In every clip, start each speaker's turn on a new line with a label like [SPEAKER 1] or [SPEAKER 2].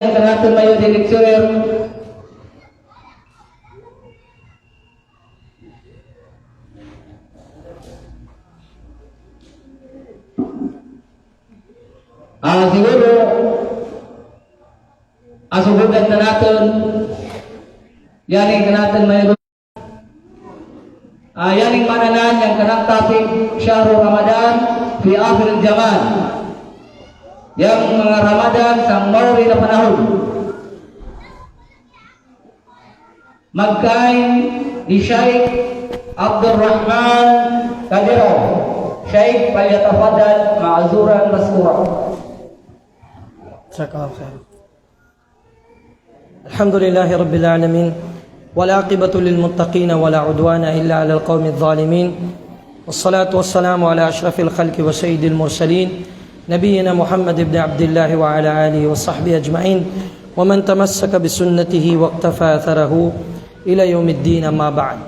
[SPEAKER 1] yang natin mayo di lecturer siguro asubugan na natin yaning na natin mayo yaning mananan yang kanang topic Syahrul Ramadan fi akhir zaman, yang mga Ramadan sa mauri na panahon. Magkain ni Sheikh Abdul Rahman Kadiro. Sheikh, falyatafaddal ma'zuran maskura.
[SPEAKER 2] Jazakallahu khair. Alhamdulillahi rabbil alamin. والعاقبة للمتقين ولا عدوان إلا على القوم الظالمين والصلاة والسلام على أشرف الخلق وسيد المرسلين نبينا محمد بن عبد الله وعلى آله وصحبه أجمعين ومن تمسك بسنته واقتفى أثره إلى يوم الدين أما بعد.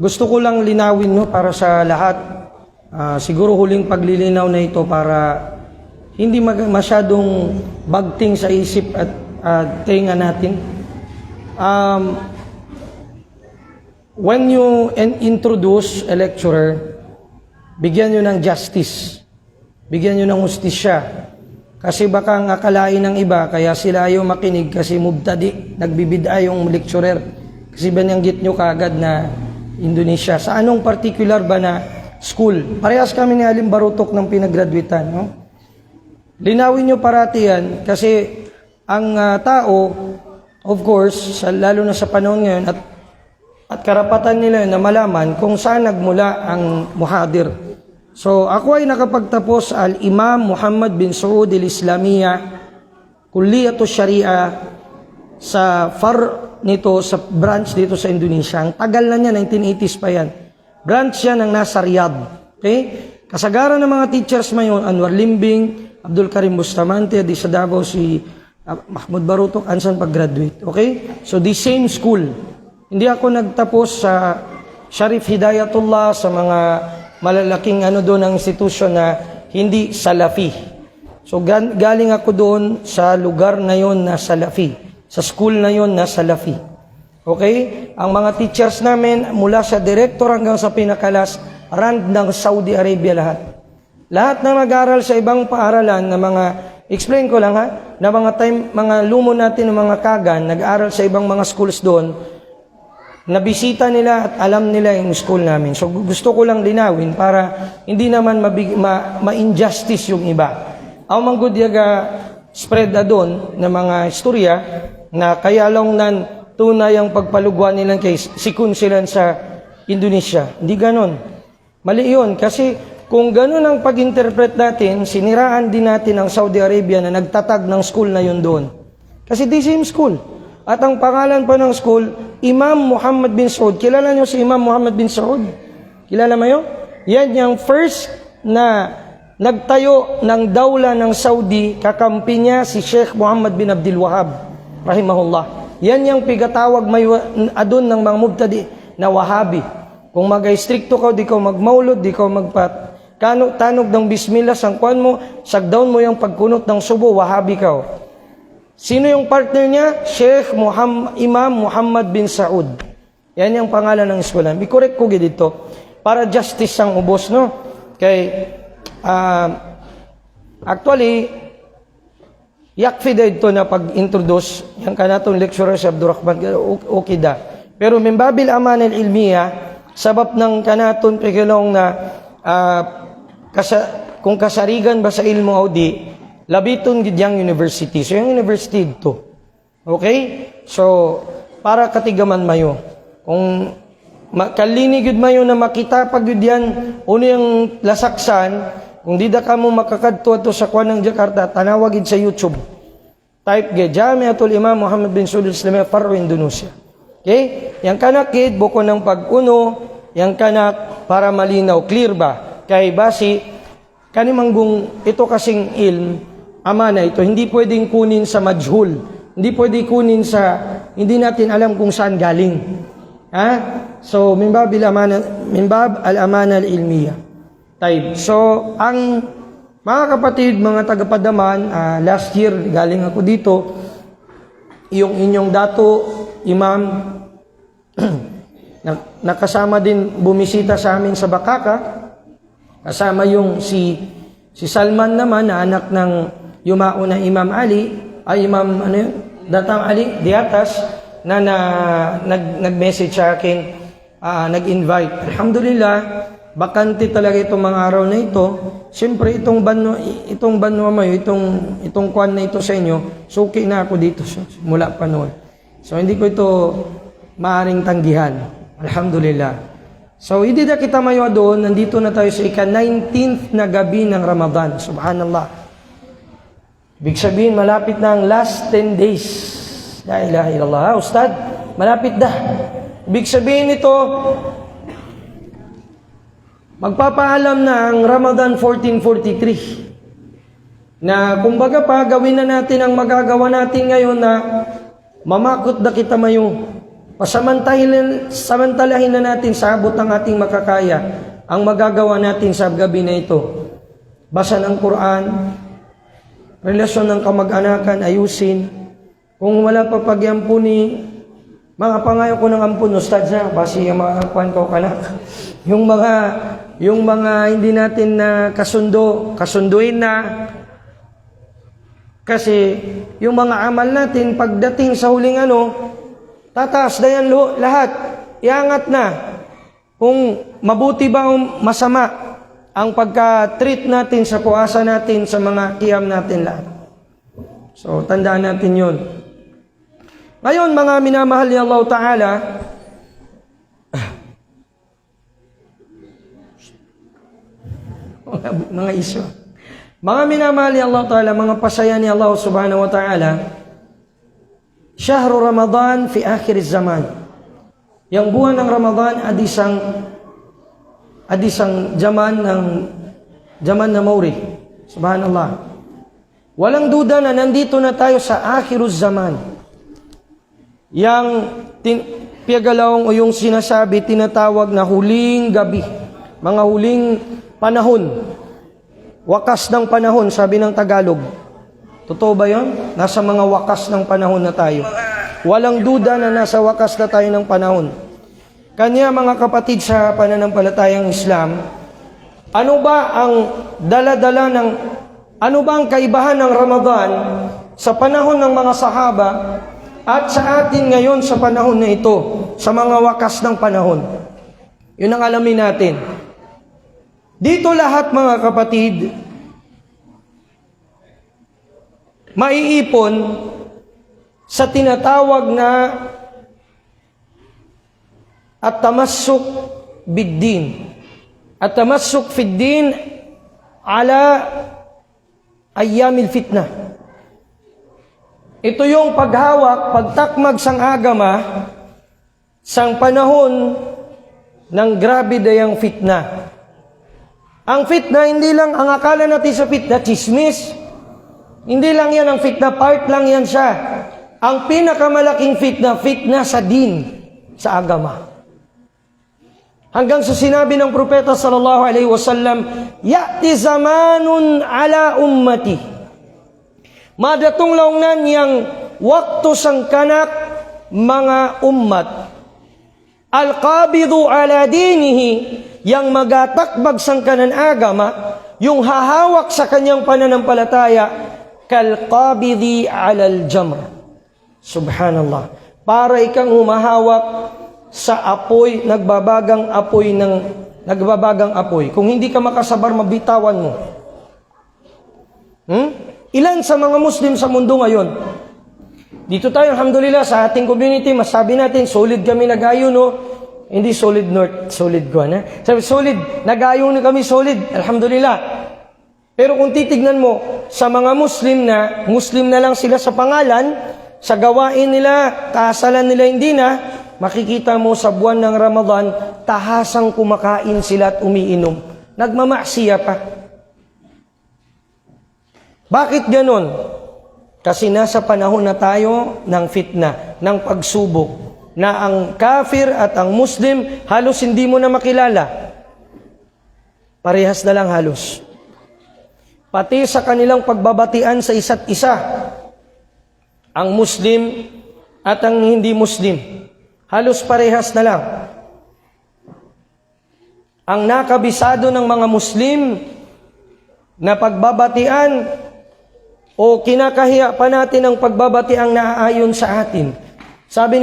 [SPEAKER 2] Gusto ko lang linawin para sa lahat. Siguro huling paglilinaw na ito para hindi masyadong bagting sa isip at tenga natin. When you introduce a lecturer, bigyan nyo ng justice, bigyan nyo ng hustisya. Kasi baka ang akalain ng iba, kaya sila ayaw makinig kasi mubtadi, nagbibid'a yung lecturer. Kasi banyanggit nyo kaagad na Indonesia. Sa anong particular ba na school? Parehas kami ni Alim Barutok ng pinag-graduatean, no? Linawin nyo parati yan kasi ang tao, of course, lalo na sa panahon ngayon at karapatan nila na malaman kung saan nagmula ang muhadir. So ako ay nakapagtapos al-Imam Muhammad bin Saud al-Islamiyya, Kulliyatus Sharia sa nito sa branch dito sa Indonesia. Ang tagal na niya, 1980s pa yan. Branch yan ng nasa Riyadh. Okay? Kasagaran ng mga teachers ngayon, Anwar Limbing, Abdul Karim Bustamante, di sa Davao si Mahmud Barutok, ansan pag-graduate. Okay? So, the same school. Hindi ako nagtapos sa Sharif Hidayatullah, sa mga malalaking doon ng institusyon na hindi Salafi. So, galing ako doon sa lugar na yon na Salafi. Sa school na yon na Salafi. Okay? Ang mga teachers namin, mula sa director hanggang sa pinakalas, rand ng Saudi Arabia lahat. Lahat na nag-aral sa ibang paaralan na mga, explain ko lang na mga lumo natin ng mga kagan, nag-aral sa ibang mga schools doon, nabisita nila at alam nila yung school namin. So gusto ko lang linawin para hindi naman ma-injustice yung iba. Ang mga gudyaga spread na doon ng mga istorya na kaya lang nan tunay ang pagpalugwa nilang kay sikun sila sa Indonesia. Hindi ganon. Mali yun kasi kung gano'n ang pag-interpret natin, siniraan din natin ang Saudi Arabia na nagtatag ng school na yun doon. Kasi the same school. At ang pangalan pa ng school, Imam Muhammad bin Saud. Kilala nyo si Imam Muhammad bin Saud? Kilala mo yun? Yan yung first na nagtayo ng dawla ng Saudi, kakampi niya si Sheikh Muhammad bin Abdul Wahab, rahimahullah. Yan yung pigatawag adun ng mga mubtadi na Wahabi. Kung mag-stricto ka, di ka magmaulod, di ka tanog ng bismillah, sangkuan mo, sagdawn mo yung pagkunot ng subo, Wahabi ka. Sino yung partner niya? Sheikh Imam Muhammad bin Saud. Yan yung pangalan ng eskwela. I-correct ko dito para justice ang ubos, no? Kay, actually, yakfi dito na pag-introduce yung kanatong lecturer si Abdul Rahman, okay da. Pero membabil aman al-ilmiya, sabab ng kanaton pagilong na kung kasarigan ba sa ilmo o di, labiton gidyang university. So yung university ito. Okay? So, para katigaman mayo. Kung kalinigid mayo na makita pag yan, uno yung lasaksan, kung di da ka mo makakadto to sa kuan ng Jakarta, tanawagid sa YouTube. Type Jamiatul Imam Muhammad bin Saud al-Islamiyya Farro Indonesia. Okay? Yang kanakid, buko ng pag-uno, yang kanak para malinaw, clear ba? Kay basi, kanimanggung ito kasing ilm, amana ito, hindi pwedeng kunin sa majhul. Hindi pwedeng kunin sa, hindi natin alam kung saan galing. So, min bab al-amana al-ilmiya. Taib. So, ang mga kapatid, mga tagapadaman, last year, galing ako dito, yung inyong dato, imam, nakasama din, bumisita sa amin sa Bakaka, kasama yung si Salman naman, na anak ng yumao na Imam Ali, Imam, Datang Ali, Diatas, na nag-message sa akin, nag-invite. Alhamdulillah, bakante talaga itong mga araw na ito. Siyempre, itong banwa mo, itong kwan na ito sa inyo, suki na ako dito mula pa noon. So, hindi ko ito maaring tanggihan. Alhamdulillah. So, hindi na kita mayo doon. Nandito na tayo sa ika-19th na gabi ng Ramadan. Subhanallah. Ibig sabihin, malapit na ang last 10 days. La ilaha illallah. Ustad, malapit na. Ibig sabihin ito, magpapaalam na ang Ramadan 1443 na kumbaga pa gawin na natin ang magagawa natin ngayon na mamakot na kita mayong samantalahin na natin sa abot ng ating makakaya ang magagawa natin sa gabi na ito. Basa ng Quran, relasyon ng kamag-anakan, ayusin. Kung wala pa pag-iampuni, mga pangayo ko ng ampun, Ustad na, basi yung mga kwan ko kanak. Yung mga hindi natin na kasunduin na. Kasi yung mga amal natin, pagdating sa huling tataas na yan lahat. Iangat na. Kung mabuti ba o masama ang pagka-treat natin sa puasa natin, sa mga qiyam natin lahat. So, tandaan natin yun. Ngayon, mga minamahal ni Allah Ta'ala, mga iso. Mga minamahal ni Allah Ta'ala, mga pasaya ni Allah Subhanahu wa Ta'ala, Syahru Ramadan fi akhir zaman. Yang buwan ng Ramadan adisang zaman na Mawri. Subhanallah. Walang duda na nandito na tayo sa akhiruz zaman. Yang piyagalawang o yung sinasabi, tinatawag na huling gabi. Mga huling panahon. Wakas ng panahon, sabi ng Tagalog. Totoo ba yun? Nasa mga wakas ng panahon na tayo. Walang duda na nasa wakas na tayo ng panahon. Kanya mga kapatid sa pananampalatayang Islam, ano ba ang ano ba ang kaibahan ng Ramadan sa panahon ng mga sahaba at sa atin ngayon sa panahon na ito, sa mga wakas ng panahon? Yun ang alamin natin. Dito lahat mga kapatid, maiipon sa tinatawag na at-tamassuk bid-din. At-tamassuk fid-din ala ayyamil fitnah. Ito yung paghawak, pagtakmag sang agama sang panahon ng grabe dayang fitna. Ang fitna, hindi lang ang akala natin sa fitna, chismis. Hindi lang yan ang fitna, part lang yan siya. Ang pinakamalaking fitna sa din, sa agama. Hanggang sa sinabi ng propeta sallallahu alaihi wasallam, ya'ti zamanun ala ummati. Madatong laungan yang waktu sang kanak mga ummat. Al-qabidu ala dinihi, yang magatakbag sang kanan agama, yung hahawak sa kanyang pananampalataya, kal-qabidi ala al-jamr. Subhanallah. Para ikang humahawak sa apoy, nagbabagang apoy. Kung hindi ka makasabar, mabitawan mo. Ilan sa mga Muslim sa mundo ngayon? Dito tayo, alhamdulillah, sa ating community, masabi natin, solid kami nag-ayo, no? Hindi solid north, solid ko, na? Sabi, solid, nag-ayo na kami, solid, alhamdulillah. Pero kung titignan mo, sa mga Muslim na lang sila sa pangalan, sa gawain nila, kasalan nila hindi na, makikita mo sa buwan ng Ramadan, tahasang kumakain sila at umiinom. Nagmamaksiya pa. Bakit ganon? Kasi nasa panahon na tayo ng fitna, ng pagsubok, na ang kafir at ang Muslim halos hindi mo na makilala. Parehas na lang halos. Pati sa kanilang pagbabatian sa isa't isa, ang Muslim at ang hindi Muslim, halos parehas na lang. Ang nakabisado ng mga Muslim na pagbabatian o kinakahiya pa natin ang pagbabatiang naaayon sa atin. Sabi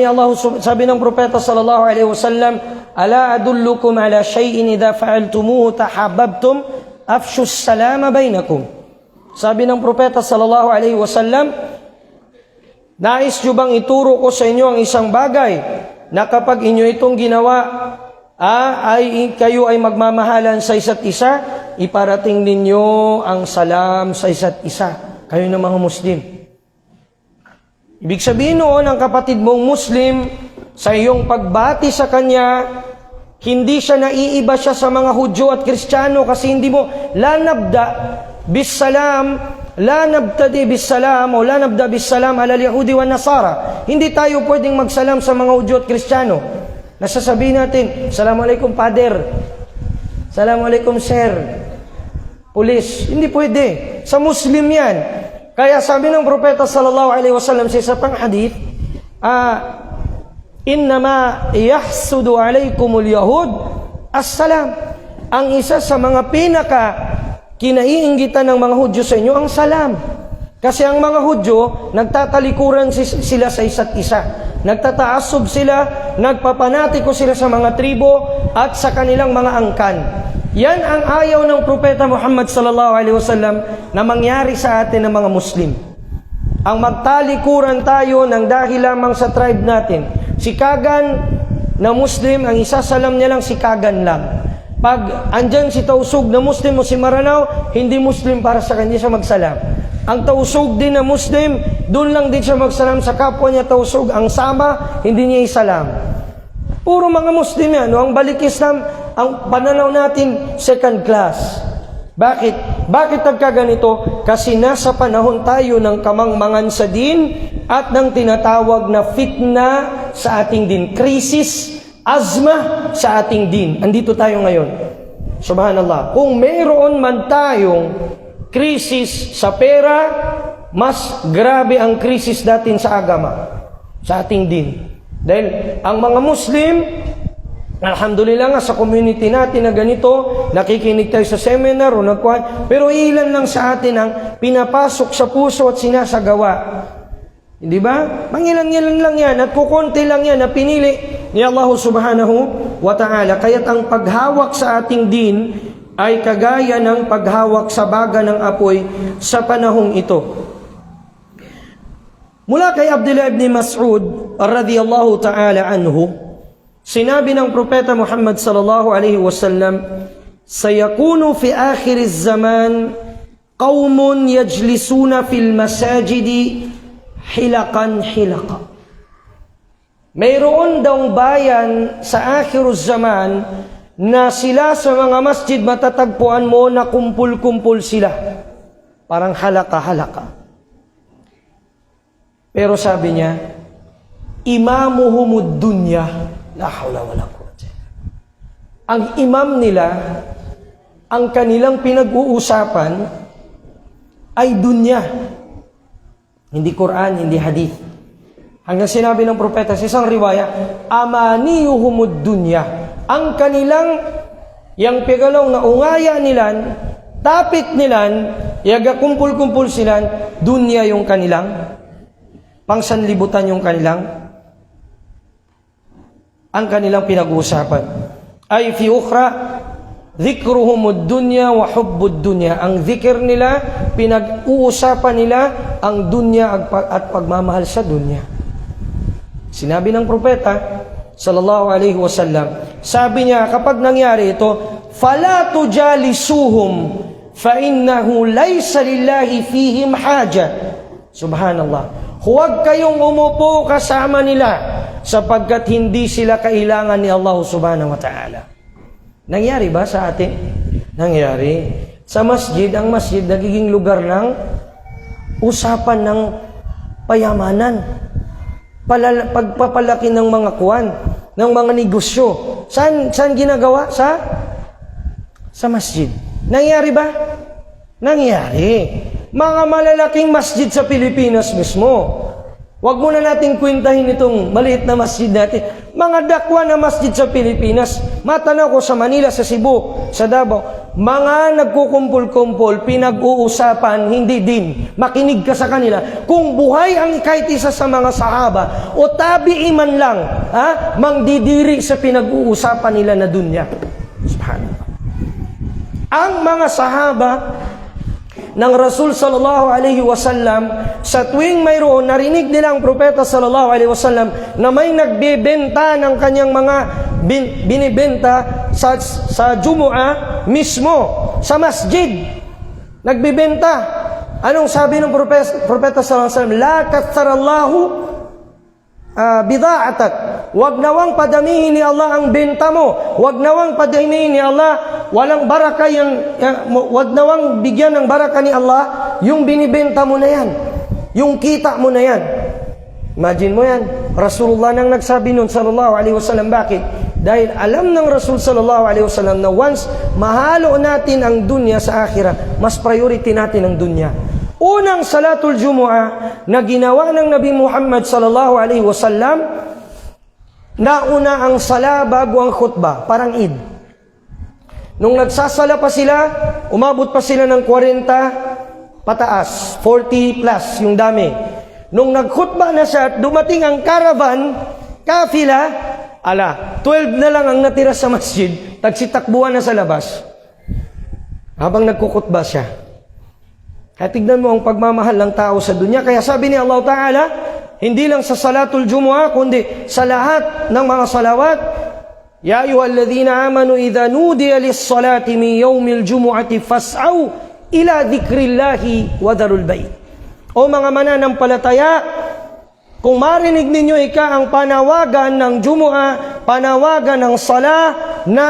[SPEAKER 2] ng propeta sallallahu alaihi wasallam, "Ala adullukum ala shay'in idza fa'altumuhu tahabbabtum afshus salama bainakum." Sabi ng propeta sallallahu alaihi wasallam, nais nyo bang ituro ko sa inyo ang isang bagay na kapag inyo itong ginawa, kayo ay magmamahalan sa isa't isa, iparating ninyo ang salam sa isa't isa, kayo ng mga Muslim. Ibig sabihin noon, ang kapatid mong Muslim, sa iyong pagbati sa kanya, hindi siya naiiba siya sa mga Hudyo at Kristiyano, kasi hindi mo la nabda bisalam, la nabtadi bisalam o la nabda bisalam ala al-Yahudi wa Nasara. Hindi tayo pwedeng magsalam sa mga Hudyo at Kristiyano. Nasasabihin natin, "Assalamualaikum, Father. Assalamualaikum, Sir. Police." Hindi pwede. Sa Muslim yan. Kaya sabi ng propeta sallallahu alaihi wasallam sa isa pang hadith, "Innama yahsudu alaikumul yahud as-salam." Ang isa sa mga pinaka kinaiinggitan ng mga Hudyo sa inyo ang salam. Kasi ang mga Hudyo, nagtatalikuran sila sa isa't isa. Nagtataasub sila, nagpapanatiko sila sa mga tribo at sa kanilang mga angkan. Yan ang ayaw ng propeta Muhammad sallallahu alaihi wasallam na mangyari sa atin ng mga Muslim. Ang magtalikuran tayo ng dahil lamang sa tribe natin. Sikagan na Muslim, ang isasalam niya lang sikagan lang. Pag andyan si Tausug na Muslim o si Maranao, hindi Muslim para sa kanya siya magsalam. Ang Tausug din na Muslim, doon lang din siya magsalam sa kapwa niya Tausug. Ang Sama, hindi niya isalam. Puro mga Muslim yan. Ang balik Islam, ang pananaw natin, second class. Bakit? Bakit nagkaganito? Kasi nasa panahon tayo ng kamangmangan sa din at ng tinatawag na fitna sa ating din. Krisis, azma sa ating din. Andito tayo ngayon. Subhanallah. Kung mayroon man tayong krisis sa pera, mas grabe ang krisis natin sa agama, sa ating din. Dahil ang mga Muslim, alhamdulillah nga sa community natin na ganito, nakikinig tayo sa seminar o nagkuhan, pero ilan lang sa atin ang pinapasok sa puso at sinasagawa. Hindi ba? Mangilan-ngilan lang yan at kukunti lang yan na pinili ni Allah subhanahu wa ta'ala. Kaya't ang paghawak sa ating din ay kagaya ng paghawak sa baga ng apoy sa panahong ito. Mula kay Abdullah ibn Mas'ud radhiyallahu ta'ala anhu, sinabi ng propeta Muhammad sallallahu alaihi wasallam, "Sayakunu fi akhir az-zaman qaumun yajlisuna fil masajidi hilakan hilaka." Mayroon daw bayan sa akhiruz zaman na sila sa mga masjid matatagpuan mo na kumpul-kumpul sila. Parang halaka-halaka. Pero sabi niya, "Imamuhumud dunya." La hawla wala quwwata. Ang imam nila, ang kanilang pinag-uusapan ay dunya. Hindi Quran, hindi hadith. Hanggang sinabi ng propeta sa isang riwaya, "Amaniyuhumud dunya." Ang kanilang, yang pigalaw na ungaya nilan, tapit nilan, yaga kumpul-kumpul silan, dunya yung kanilang, pangsanlibutan yung kanilang, ang kanilang pinag-uusapan. Ay fi ukhra, dhikruhumud dunya wa hubbud dunya. Ang dhikr nila, pinag-uusapan nila, ang dunya at pagmamahal sa dunya. Sinabi ng propeta sallallahu alaihi wasallam, sabi niya, kapag nangyari ito, "Fala tujalisuhum fa innahu laysa lillahi fihim haja." Subhanallah. Huwag kayong umupo kasama nila sapagkat hindi sila kailangan ni Allah subhanahu wa ta'ala. Nangyari ba sa atin? Nangyari. Sa masjid, ang masjid nagiging lugar ng usapan ng payamanan, pagpapalaki ng mga kuwan, ng mga negosyo. Saan ginagawa? Sa sa masjid. Nangyari ba? Nangyari. Mga malalaking masjid sa Pilipinas mismo. Huwag muna natin kwentahin itong maliit na masjid natin. Mga dakwa na masjid sa Pilipinas. Matanaw ko sa Manila, sa Cebu, sa Davao. Mga nagkukumpul-kumpul, pinag-uusapan, hindi din. Makinig ka sa kanila. Kung buhay ang kahit isa sa mga sahaba, o tabi'i man lang, mangdidiri sa pinag-uusapan nila na dunya. Subhanallah. Ang mga sahaba ng Rasul sallallahu alaihi wasallam, sa tuwing mayroon narinig nila ang propeta sallallahu alaihi wasallam na may nagbebenta ng kanyang mga binibenta sa Jumu'ah mismo, sa masjid. Nagbebenta. Anong sabi ng propeta sallallahu alaihi wasallam? La katsarallahu bida'atak. Wag nawang padamihin ni Allah ang benta mo. Wag nawang padamihin ni Allah, walang baraka wag nawang bigyan ng baraka ni Allah yung binibenta mo na yan. Yung kita mo na yan. Imagine mo yan. Rasulullah nang nagsabi nun sallallahu alaihi wasallam. Bakit? Dahil alam ng Rasul sallallahu alaihi wasallam na once mahalo natin ang dunya sa akhirah, mas priority natin ang dunya. Unang salatul Jumu'ah na ginawa ng Nabi Muhammad sallallahu alaihi wasallam, nauna ang sala bago ang khutbah, parang Eid. Nung nagsasala pa sila, umabot pa sila ng 40 pataas, 40 plus yung dami. Nung nagkhutbah na siya at dumating ang caravan, kafila, 12 na lang ang natira sa masjid, tagsitakbuhan na sa labas. Habang nagkukhutbah siya. At tignan mo ang pagmamahal ng tao sa dunya. Kaya sabi ni Allah Ta'ala, hindi lang sa salatul Jumu'ah, kundi sa lahat ng mga salawat. Ya ayyuhalladhina amanu idha nudiya lis-salati min yawmil jumu'ati fas'aw ila dhikrillahi wa dharul bayt. O mga mananampalataya, kung marinig ninyo ang panawagan ng Jumu'ah, panawagan ng sala na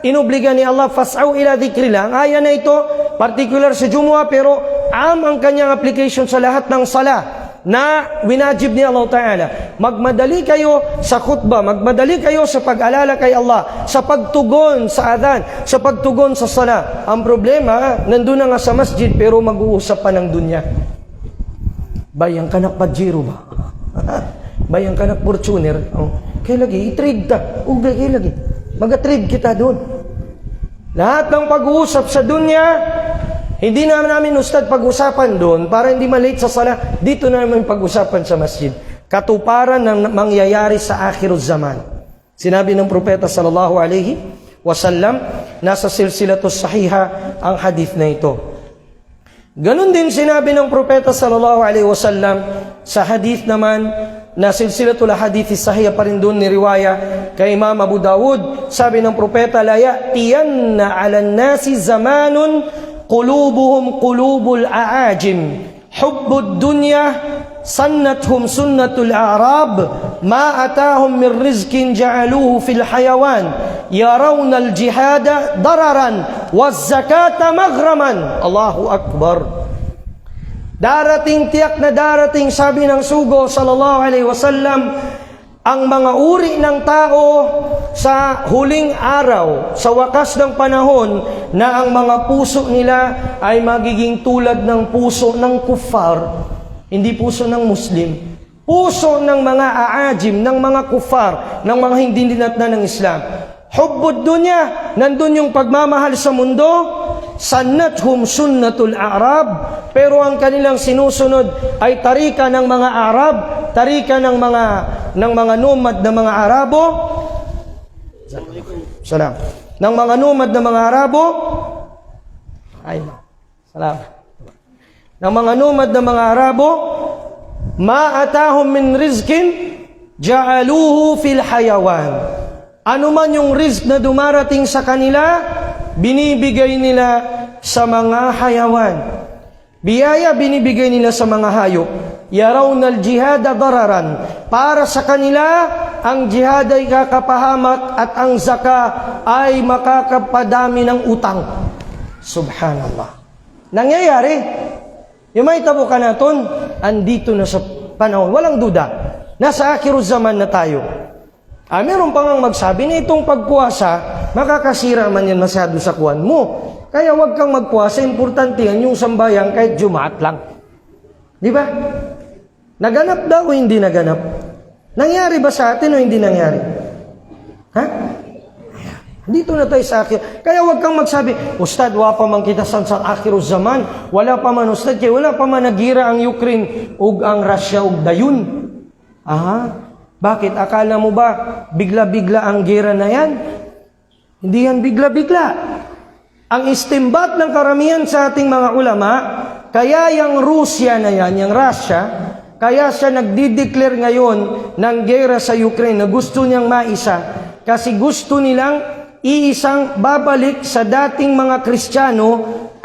[SPEAKER 2] inubliga ni Allah, fas'aw ila dhikrillah. Ang aya na ito, particular sa Jumu'ah, pero ang kanyang application sa lahat ng sala na winajib ni Allah Ta'ala. Magmadali kayo sa khutbah, magmadali kayo sa pag-alala kay Allah, sa pagtugon sa adhan, sa pagtugon sa sala. Ang problema, nandun na nga sa masjid pero mag-uusap pa ng dunya. Bayang kanak Pajero ba? Bayang kanak Fortuner. Kaya lagi, i-trade ta. Kaya lagi, mag-trade kita doon. Lahat ng pag-uusap sa dunya, hindi namin ustad pag-usapan doon para hindi malate sa sala. Dito namin pag-usapan sa masjid. Katuparan ng mangyayari sa akhiruz zaman. Sinabi ng propeta sallallahu alaihi wasallam, nasa silsilatus sahiha ang hadith na ito. Ganon din sinabi ng propeta sallallahu alaihi wasallam sa hadith naman na silsilatul hadith sahiha pa rin doon ni riwaya kay Imam Abu Dawud. Sabi ng propeta, la ya'tiyanna 'alan nasi zamanun qulubuhum qulubul aajim hubbud dunya sannathum sunnatul a'rab ma atahum min rizqin ja'aluhu fil hayawan yarawna al jihada dararan waz zakata maghraman. Allahu akbar. Darating, tiyak na darating, sabi ng sugo sallallahu alaihi wasallam, ang mga uri ng tao sa huling araw, sa wakas ng panahon, na ang mga puso nila ay magiging tulad ng puso ng kuffar, hindi puso ng Muslim, puso ng mga aajim, ng mga kuffar, ng mga hindi dinatna ng Islam. Hubbud dunya, nandun yung pagmamahal sa mundo. Sannathum sunnatul a'rab, pero ang kanilang sinusunod ay tarika ng mga Arab, tarika ng mga nomad na mga Arabo. Salam. Ng mga nomad na mga Arabo. Salam. Ng mga nomad na mga Arabo, ma atahum min rizqin ja'aluhu fil hayawan. Ano man yung rizq na dumarating sa kanila, binibigay nila sa mga hayawan. Biyaya binibigay nila sa mga hayop. Yarawna al-jihada dararan. Para sa kanila, ang jihad ay kakapahamak at ang zaka ay makakapadami ng utang. Subhanallah. Nangyayari. Yung may tabo ka naton, andito na sa panahon. Walang duda. Nasa akhiruz zaman na tayo. Meron pa ngang magsabi na itong pagpuasa, makakasira man yan masyado sa kuwan mo. Kaya wag kang magpuasa, importante yan yung sambayang kahit Jumaat lang. Di ba? Naganap daw o hindi naganap? Nangyari ba sa atin o hindi nangyari? Ha? Dito na tayo sa akhir. Kaya wag kang magsabi, Ustad, wala pa man kita sa akhir zaman. Wala pa man, Ustad, kaya wala pa man nagira ang Ukraine ug ang Russia ug dayon. Aha. Bakit? Akala mo ba bigla-bigla ang gera na yan? Hindi yan bigla-bigla. Ang istimbat ng karamihan sa ating mga ulama, kaya yung Russia na yan, yung Russia, kaya siya nagdi-declare ngayon ng gera sa Ukraine na gusto niyang maisa kasi gusto nilang iisang babalik sa dating mga Kristiyano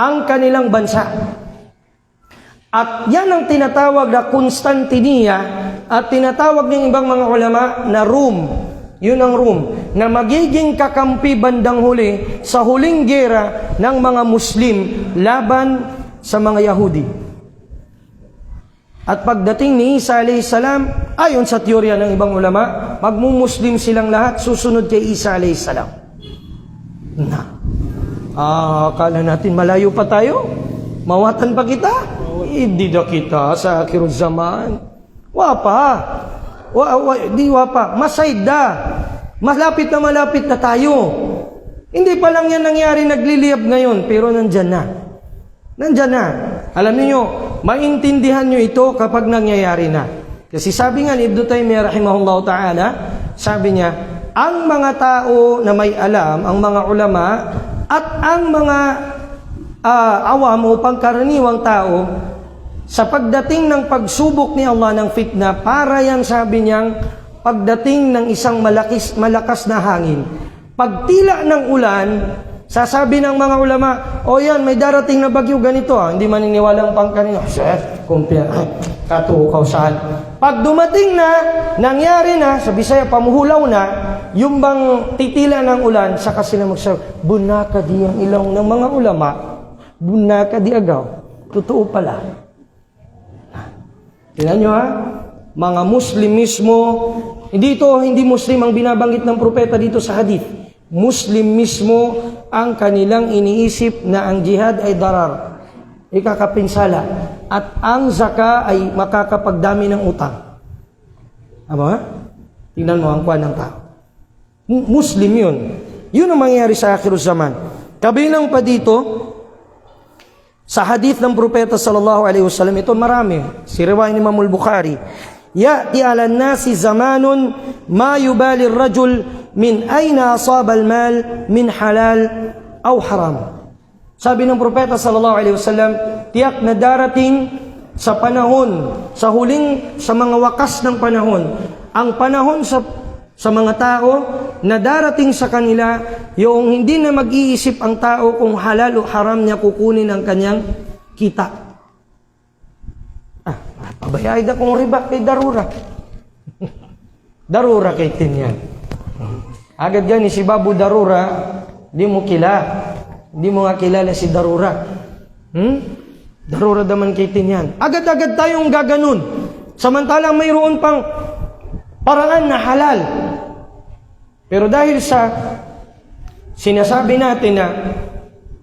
[SPEAKER 2] ang kanilang bansa. At yan ang tinatawag na Constantinia at tinatawag ng ibang mga ulama na Rome. Yun ang Rome na magiging kakampi bandang huli sa huling gera ng mga Muslim laban sa mga Yahudi. At pagdating ni Isa a.s., ayon sa teorya ng ibang ulama, magmumuslim silang lahat, susunod kay Isa a.s. Akala natin malayo pa tayo? Mawatan pa kita? Hindi na kita sa akhir zaman. Wapa. Di wapa. Masayda. Malapit na tayo. Hindi pa lang yan nangyari, nagliliyab ngayon, pero nandyan na. Nandyan na. Alam niyo, maintindihan nyo ito kapag nangyayari na. Kasi sabi nga ni Ibn Taymiyyah rahimahullah ta'ala, sabi niya, ang mga tao na may alam, ang mga ulama, at ang mga awam o pangkaraniwang tao, sa pagdating ng pagsubok ni Allah ng fitna, para yan sabi niyang pagdating ng isang malakas na hangin. Pagtila ng ulan, sasabi ng mga ulama, o yan, may darating na bagyo ganito. Hindi maniniwala ang pangkaraniwang. Katukaw saan. Pag dumating na, nangyari na, sa Bisaya, pamuhulaw na, yung bang titila ng ulan, saka sila magsabi, bunaka di ang ilaw ng mga ulama, bunaka di agaw. Totoo pala. Tingnan nyo ha, mga Muslim mismo, hindi Muslim ang binabanggit ng propeta dito sa hadith. Muslim mismo ang kanilang iniisip na ang jihad ay darar, ikakapinsala, at ang zaka ay makakapagdami ng utang. Aba? Tingnan mo ang kuwan ng tao. Muslim yun. Yun ang mangyayari sa akhir zaman. Kabilang pa dito, sa hadith ng propeta sallallahu alaihi wasallam, ito marami. Si riwayat ni Imam al-Bukhari, ya'ti 'ala an-nasi zamanun ma yubali ar-rajul min ayna asaba al-mal min halal aw haram. Sabi ng propeta sallallahu alaihi wasallam, tiyak na darating sa panahon, sa mga wakas ng panahon, ang panahon sa mga tao na darating sa kanila yung hindi na mag-iisip ang tao kung halal o haram niya kukunin ang kanyang kita. Pabayay na kung riba kay darura. Darura kay tinyan. Agad gani si Babu Darura, di mo Hindi mo nga kilala si Darura. Darura daman kay tinyan. Agad-agad tayong gaganon. Samantalang mayroon pang paraan na halal. Pero dahil sa sinasabi natin na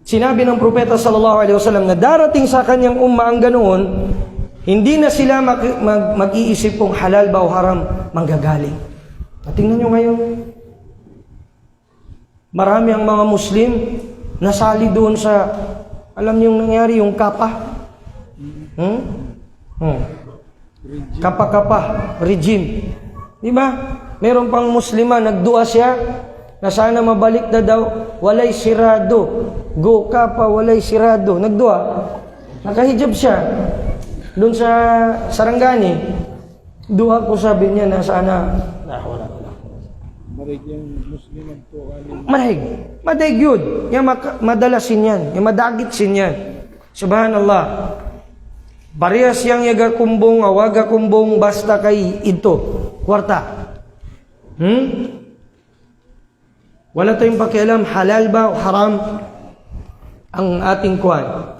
[SPEAKER 2] sinabi ng propeta sallallahu alaihi wasallam na darating sa kanyang umma ang ganoon, hindi na sila mag-iisip kung halal ba o haram manggagaling. At tingnan nyo ngayon, marami ang mga Muslim nasali doon sa, alam niyo yung nangyari, yung kapa. Kapa-kapa regime. Di ba? Meron pang Muslima, nagdua siya na sana mabalik na daw, walay sirado. Go kapa, walay sirado. Nagdua. Nakahijab siya. Doon sa Sarangani. Dua ko sabi niya na sana,
[SPEAKER 3] Marig yung Muslim ang to.
[SPEAKER 2] Marig. Madayg yun. Yung madalasin yan. Yung madagitsin yan. Subhanallah. Parehas yang yaga kumbong, awaga kumbong, basta kay ito. Kwarta. Wala tayong pakialam, halal ba o haram ang ating kuwan.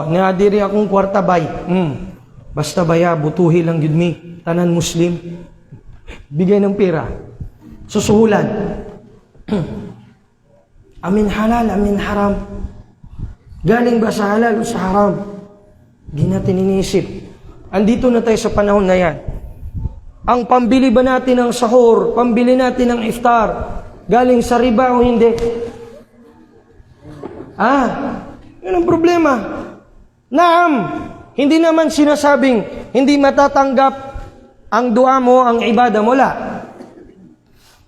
[SPEAKER 2] Nadiri akong kwarta bay. Basta baya, butuhi lang yun mi. Tanan Muslim. Bigay ng pera. Susuhulan. Amin halal, amin haram? Galing ba sa halal o sa haram? Di natin iniisip. Andito na tayo sa panahon na yan. Ang pambili ba natin ng sahur, pambili natin ng iftar, galing sa riba o hindi? Yun ang problema. Naam, hindi naman sinasabing hindi matatanggap ang dua mo, ang ibada mo, la.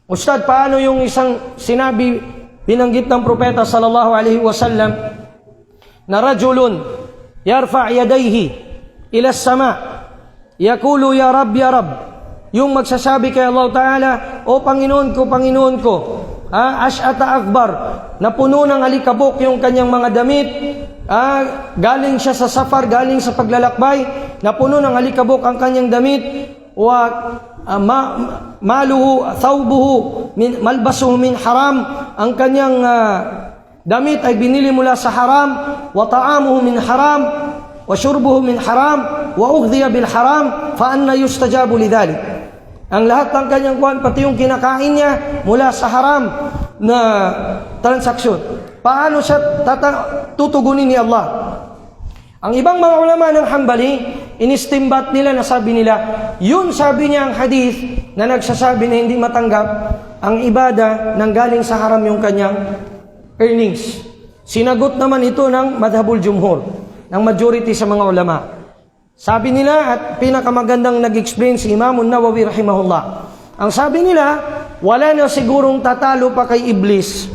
[SPEAKER 2] Ustad, paano yung isang sinabi, binanggit ng propeta sallallahu alaihi wasallam, na rajulun yarfa' yadayhi ila sama, yaqulu ya Rab, ya Rab. Yung magsasabi kay Allah Ta'ala, o Panginoon ko, ash'ata akbar, na puno ng alikabok yung kanyang mga damit, galing siya sa safar, galing sa paglalakbay, na puno ng alikabok ang kanyang damit, wa maluhu, thawbuhu, malbasuhu min haram, ang kanyang damit ay binili mula sa haram, wa ta'amuhu min haram, wa syurbuhu min haram, wa ughdiya bil haram, fa anna yustajabu lidhalik. Ang lahat ng kanyang kuwan, pati yung kinakain niya mula sa haram na transaksyon. Paano siya tutugunin ni Allah? Ang ibang mga ulama ng Hanbali, inistimbat nila na sabi nila, yun sabi niya ang hadith na nagsasabi na hindi matanggap ang ibada nang galing sa haram yung kanyang earnings. Sinagot naman ito ng madhabul jumhur, ng majority sa mga ulama. Sabi nila, at pinakamagandang nag-explain si Imam Nawawi rahimahullah, ang sabi nila, wala na sigurong tatalo pa kay Iblis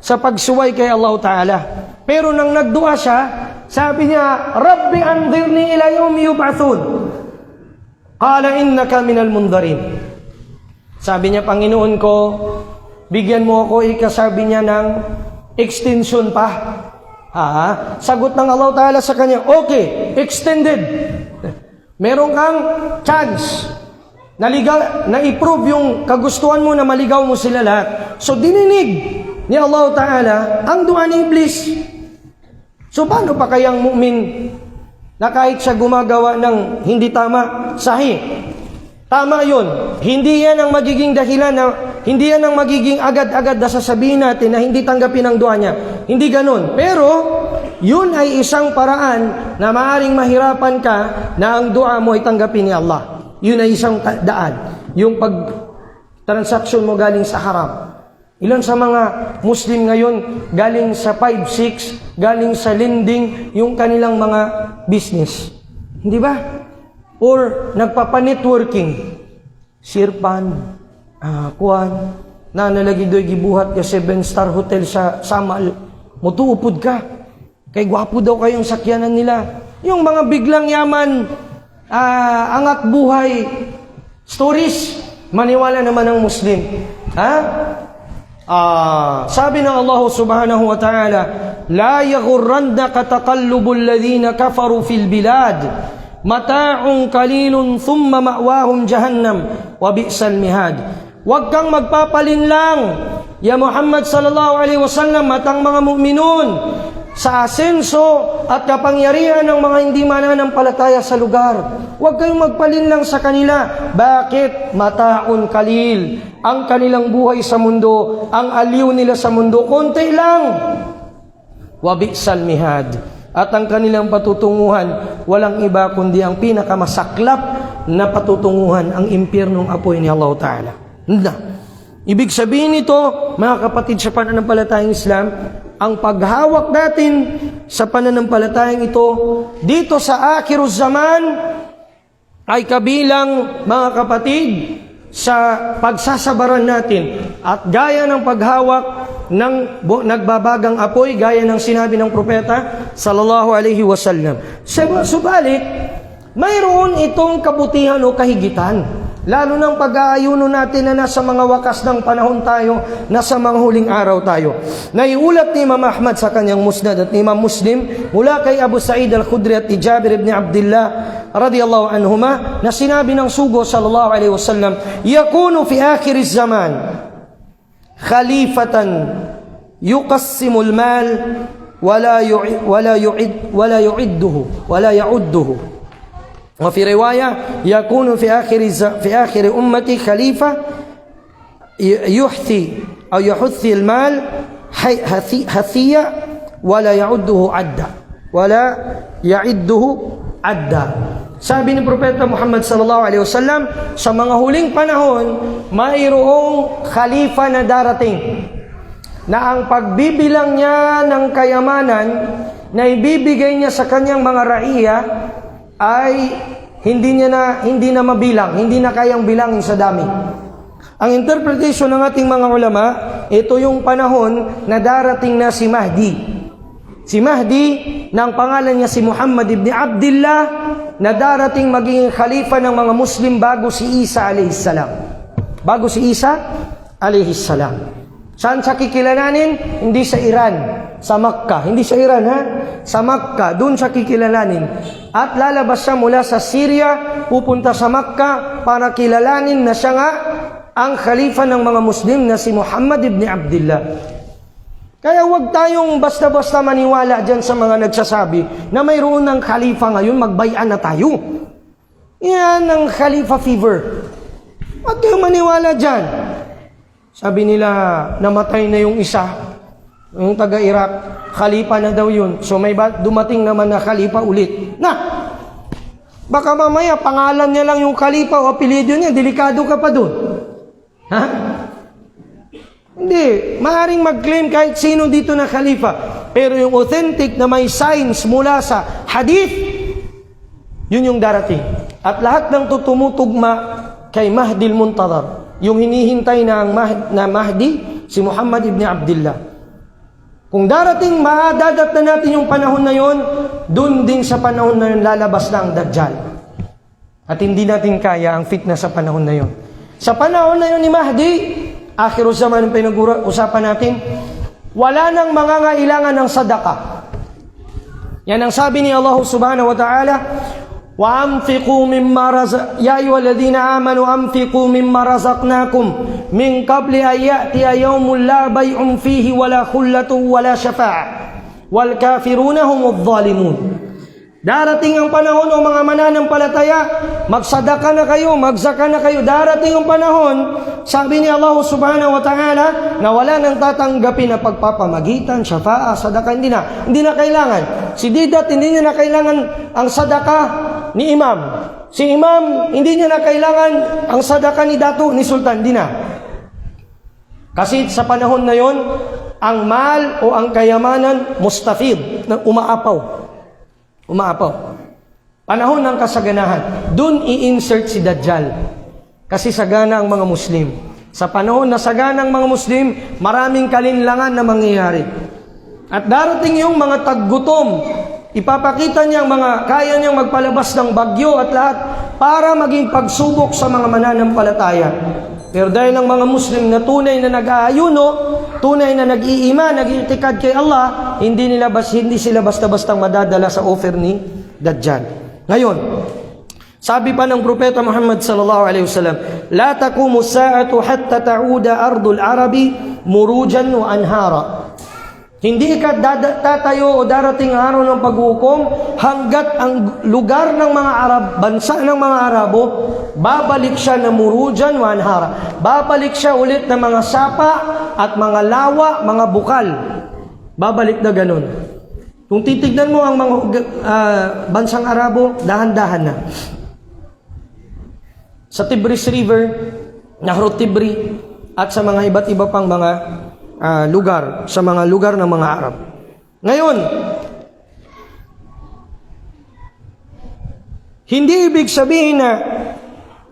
[SPEAKER 2] sa pagsuway kay Allah Ta'ala. Pero nang nagdua siya, sabi niya, Rabbi anzirni ila yawmi yub'athun. Qala innaka minal mundharin. Sabi niya, Panginoon ko, bigyan mo ako, sabi niya, ng extension pa. Sagot ng Allah Ta'ala sa kanya, okay, extended. Meron kang chance na i-prove yung kagustuhan mo na maligaw mo sila lahat. So dininig ni Allah Ta'ala ang dua ni Iblis. So paano pa kayang mu'min na kahit siya gumagawa ng hindi tama, sahih? Tama yun. Hindi yan ang magiging dahilan na, hindi yan ang magiging agad-agad na sasabihin natin na hindi tanggapin ang dua niya. Hindi ganun. Pero, yun ay isang paraan na maaaring mahirapan ka na ang dua mo ay tanggapin ni Allah. Yun ay isang daan. Yung pag-transaksyon mo galing sa haram. Ilan sa mga Muslim ngayon galing sa 5-6, galing sa lending, yung kanilang mga business. Hindi ba? Or nagpapa-networking. Sirpan, kuwan, na nalagi do'y gibuhat ka 7-star hotel sa Samal. Mutuupod ka. Kay gwapo daw kayong sakyanan nila. Yung mga biglang yaman, angat buhay, stories, maniwala naman ang Muslim. Sabi ng Allah subhanahu wa ta'ala, La yaghurrannaka taqallubul ladhina kafaru fil bilad. Mata'un kalilun thumma ma'wahum jahannam wa bi'sal mihad. Huwag kang magpapalinlang, ya Muhammad sallallahu alaihi wasallam, matang mga mu'minun, sa asenso at kapangyarihan ng mga hindi mananampalataya sa lugar. Huwag kayong magpalinlang sa kanila. Bakit? Mata'un kalil. Ang kanilang buhay sa mundo, ang aliw nila sa mundo, konti lang. Wa bi'sal mihad. At ang kanilang patutunguhan, walang iba kundi ang pinakamasaklap na patutunguhan, ang impyernong apoy ni Allah Ta'ala. Ibig sabihin nito, mga kapatid sa pananampalatayang Islam, ang paghawak natin sa pananampalatayang ito, dito sa akhiruz zaman, ay kabilang, mga kapatid, sa pagsasabaran natin. At gaya ng paghawak ng nagbabagang apoy, gaya ng sinabi ng propeta sallallahu alaihi wasallam. Subalit, mayroon itong kabutihan o kahigitan. Lalo ng pag-aayuno natin na nasa mga wakas ng panahon tayo, nasa mga huling araw tayo. Naiulat ni Imam Ahmad sa kanyang musnad at ni Imam Muslim mula kay Abu Sa'id al-Khudri at ni Jabir ibn Abdullah radiyallahu anhuma na sinabi ng sugo sallallahu alaihi wasallam, yakunu fi akhir az-zaman khalifatan yuqassimul mal wala ya'udduhu. وفي رواية يكون في آخر أمتي خليفة يحثي المال hathiya wala ya'udduhu adda. Wala ya'idduhu adda. Sabi ni Propeta Muhammad sallallahu alaihi wasallam, sa mga huling panahon, mayroong khalifa na darating na ang pagbibilang niya ng kayamanan na ibibigay niya sa kanyang mga raiya ay hindi na mabilang, hindi na kayang bilangin sa dami. Ang interpretation ng ating mga ulama, ito yung panahon na darating na si Mahdi. Si Mahdi, na ang pangalan niya si Muhammad ibn Abdullah, na darating maging khalifa ng mga Muslim bago si Isa alayhis salam. Bago si Isa alayhis salam. Saan siya kikilalanin? Hindi sa Iran, sa Makkah. Hindi sa Iran, ha? Sa Makkah, doon siya kikilalanin. At lalabas siya mula sa Syria, pupunta sa Makkah para kilalanin na siya nga ang khalifa ng mga Muslim na si Muhammad ibn Abdullah. Kaya huwag tayong basta-basta maniwala dyan sa mga nagsasabi na mayroon ng khalifa ngayon, magbayan na tayo. Yan ang khalifa fever. Huwag kayong maniwala dyan. Sabi nila, namatay na yung isa, yung taga-Iraq, khalifa na daw yun. So may dumating naman na khalifa ulit. Baka mamaya pangalan niya lang yung khalifa o apelyido niya, delikado ka pa doon. Ha? Hindi, maaaring mag-claim kahit sino dito na khalifa. Pero yung authentic na may signs mula sa hadith, yun yung darating. At lahat ng tutumutugma kay Mahdi al-Muntadhar, yung hinihintay na Mahdi, si Muhammad ibn Abdullah. Kung darating, maadadat na natin yung panahon na yon, dun din sa panahon na yun lalabas na ang Dajjal. At hindi natin kaya ang fitna sa panahon na yon. Sa panahon na yun ni Mahdi, akhiru zaman ang pinag-usapan natin, wala nang mangangailangan ng sadaka. Yan ang sabi ni Allah subhanahu wa ta'ala, وَأَنْفِقُوا مِمَّا يَا أَيُّهَا الَّذِينَ آمَنُوا أَنْفِقُوا مِمَّا رَزَقْنَاكُمْ مِنْ قَبْلِ أَنْ يَأْتِيَ يَوْمٌ لَا بَيْعٌ فِيهِ وَلَا خُلَّةٌ وَلَا شَفَاعَةٌ وَالْكَافِرُونَ هُمُ الظَّالِمُونَ. Darating ang panahon o mga mananampalataya, magsadaka na kayo, magsaka na kayo. Darating ang panahon, sabi ni Allah subhanahu wa ta'ala, na wala nang tatanggapin na pagpapamagitan, syafa'a, sadaka, hindi na kailangan. Si Didat, hindi niya na kailangan ang sadaka ni Imam. Si Imam, hindi niya na kailangan ang sadaka ni Dato, ni Sultan, hindi na. Kasi sa panahon na yon, ang mal o ang kayamanan, mustafid, umaapaw. Panahon ng kasaganahan. Doon i-insert si Dajjal. Kasi sagana ang mga Muslim. Sa panahon na sagana ang mga Muslim, maraming kalinlangan na mangyayari. At darating yung mga taggutom. Ipapakita niya ang mga kaya niyang magpalabas ng bagyo at lahat para maging pagsubok sa mga mananampalataya. Pero dahil ang mga Muslim na tunay na nag-aayuno, tunay na nag-iiman, nag-iitikad kay Allah, hindi sila basta-bastang madadala sa offer ni Dajjal. Ngayon, sabi pa ng Propeta Muhammad sallallahu alaihi wasallam, la taqumu as-sa'atu hatta ta'uda ardul arabi murujan wa anhara. Hindi ka tatayo o darating araw ng paghukom hanggat ang lugar ng mga Arab, bansa ng mga Arabo, babalik siya na murujan wa anhara. Babalik siya ulit na mga sapa at mga lawa, mga bukal. Babalik na ganun. Kung titignan mo ang mga bansang Arabo, dahan-dahan na. Sa Tigris River, Nahru Tibri, at sa mga iba't iba pang mga lugar, sa mga lugar ng mga Arab. Ngayon, hindi ibig sabihin na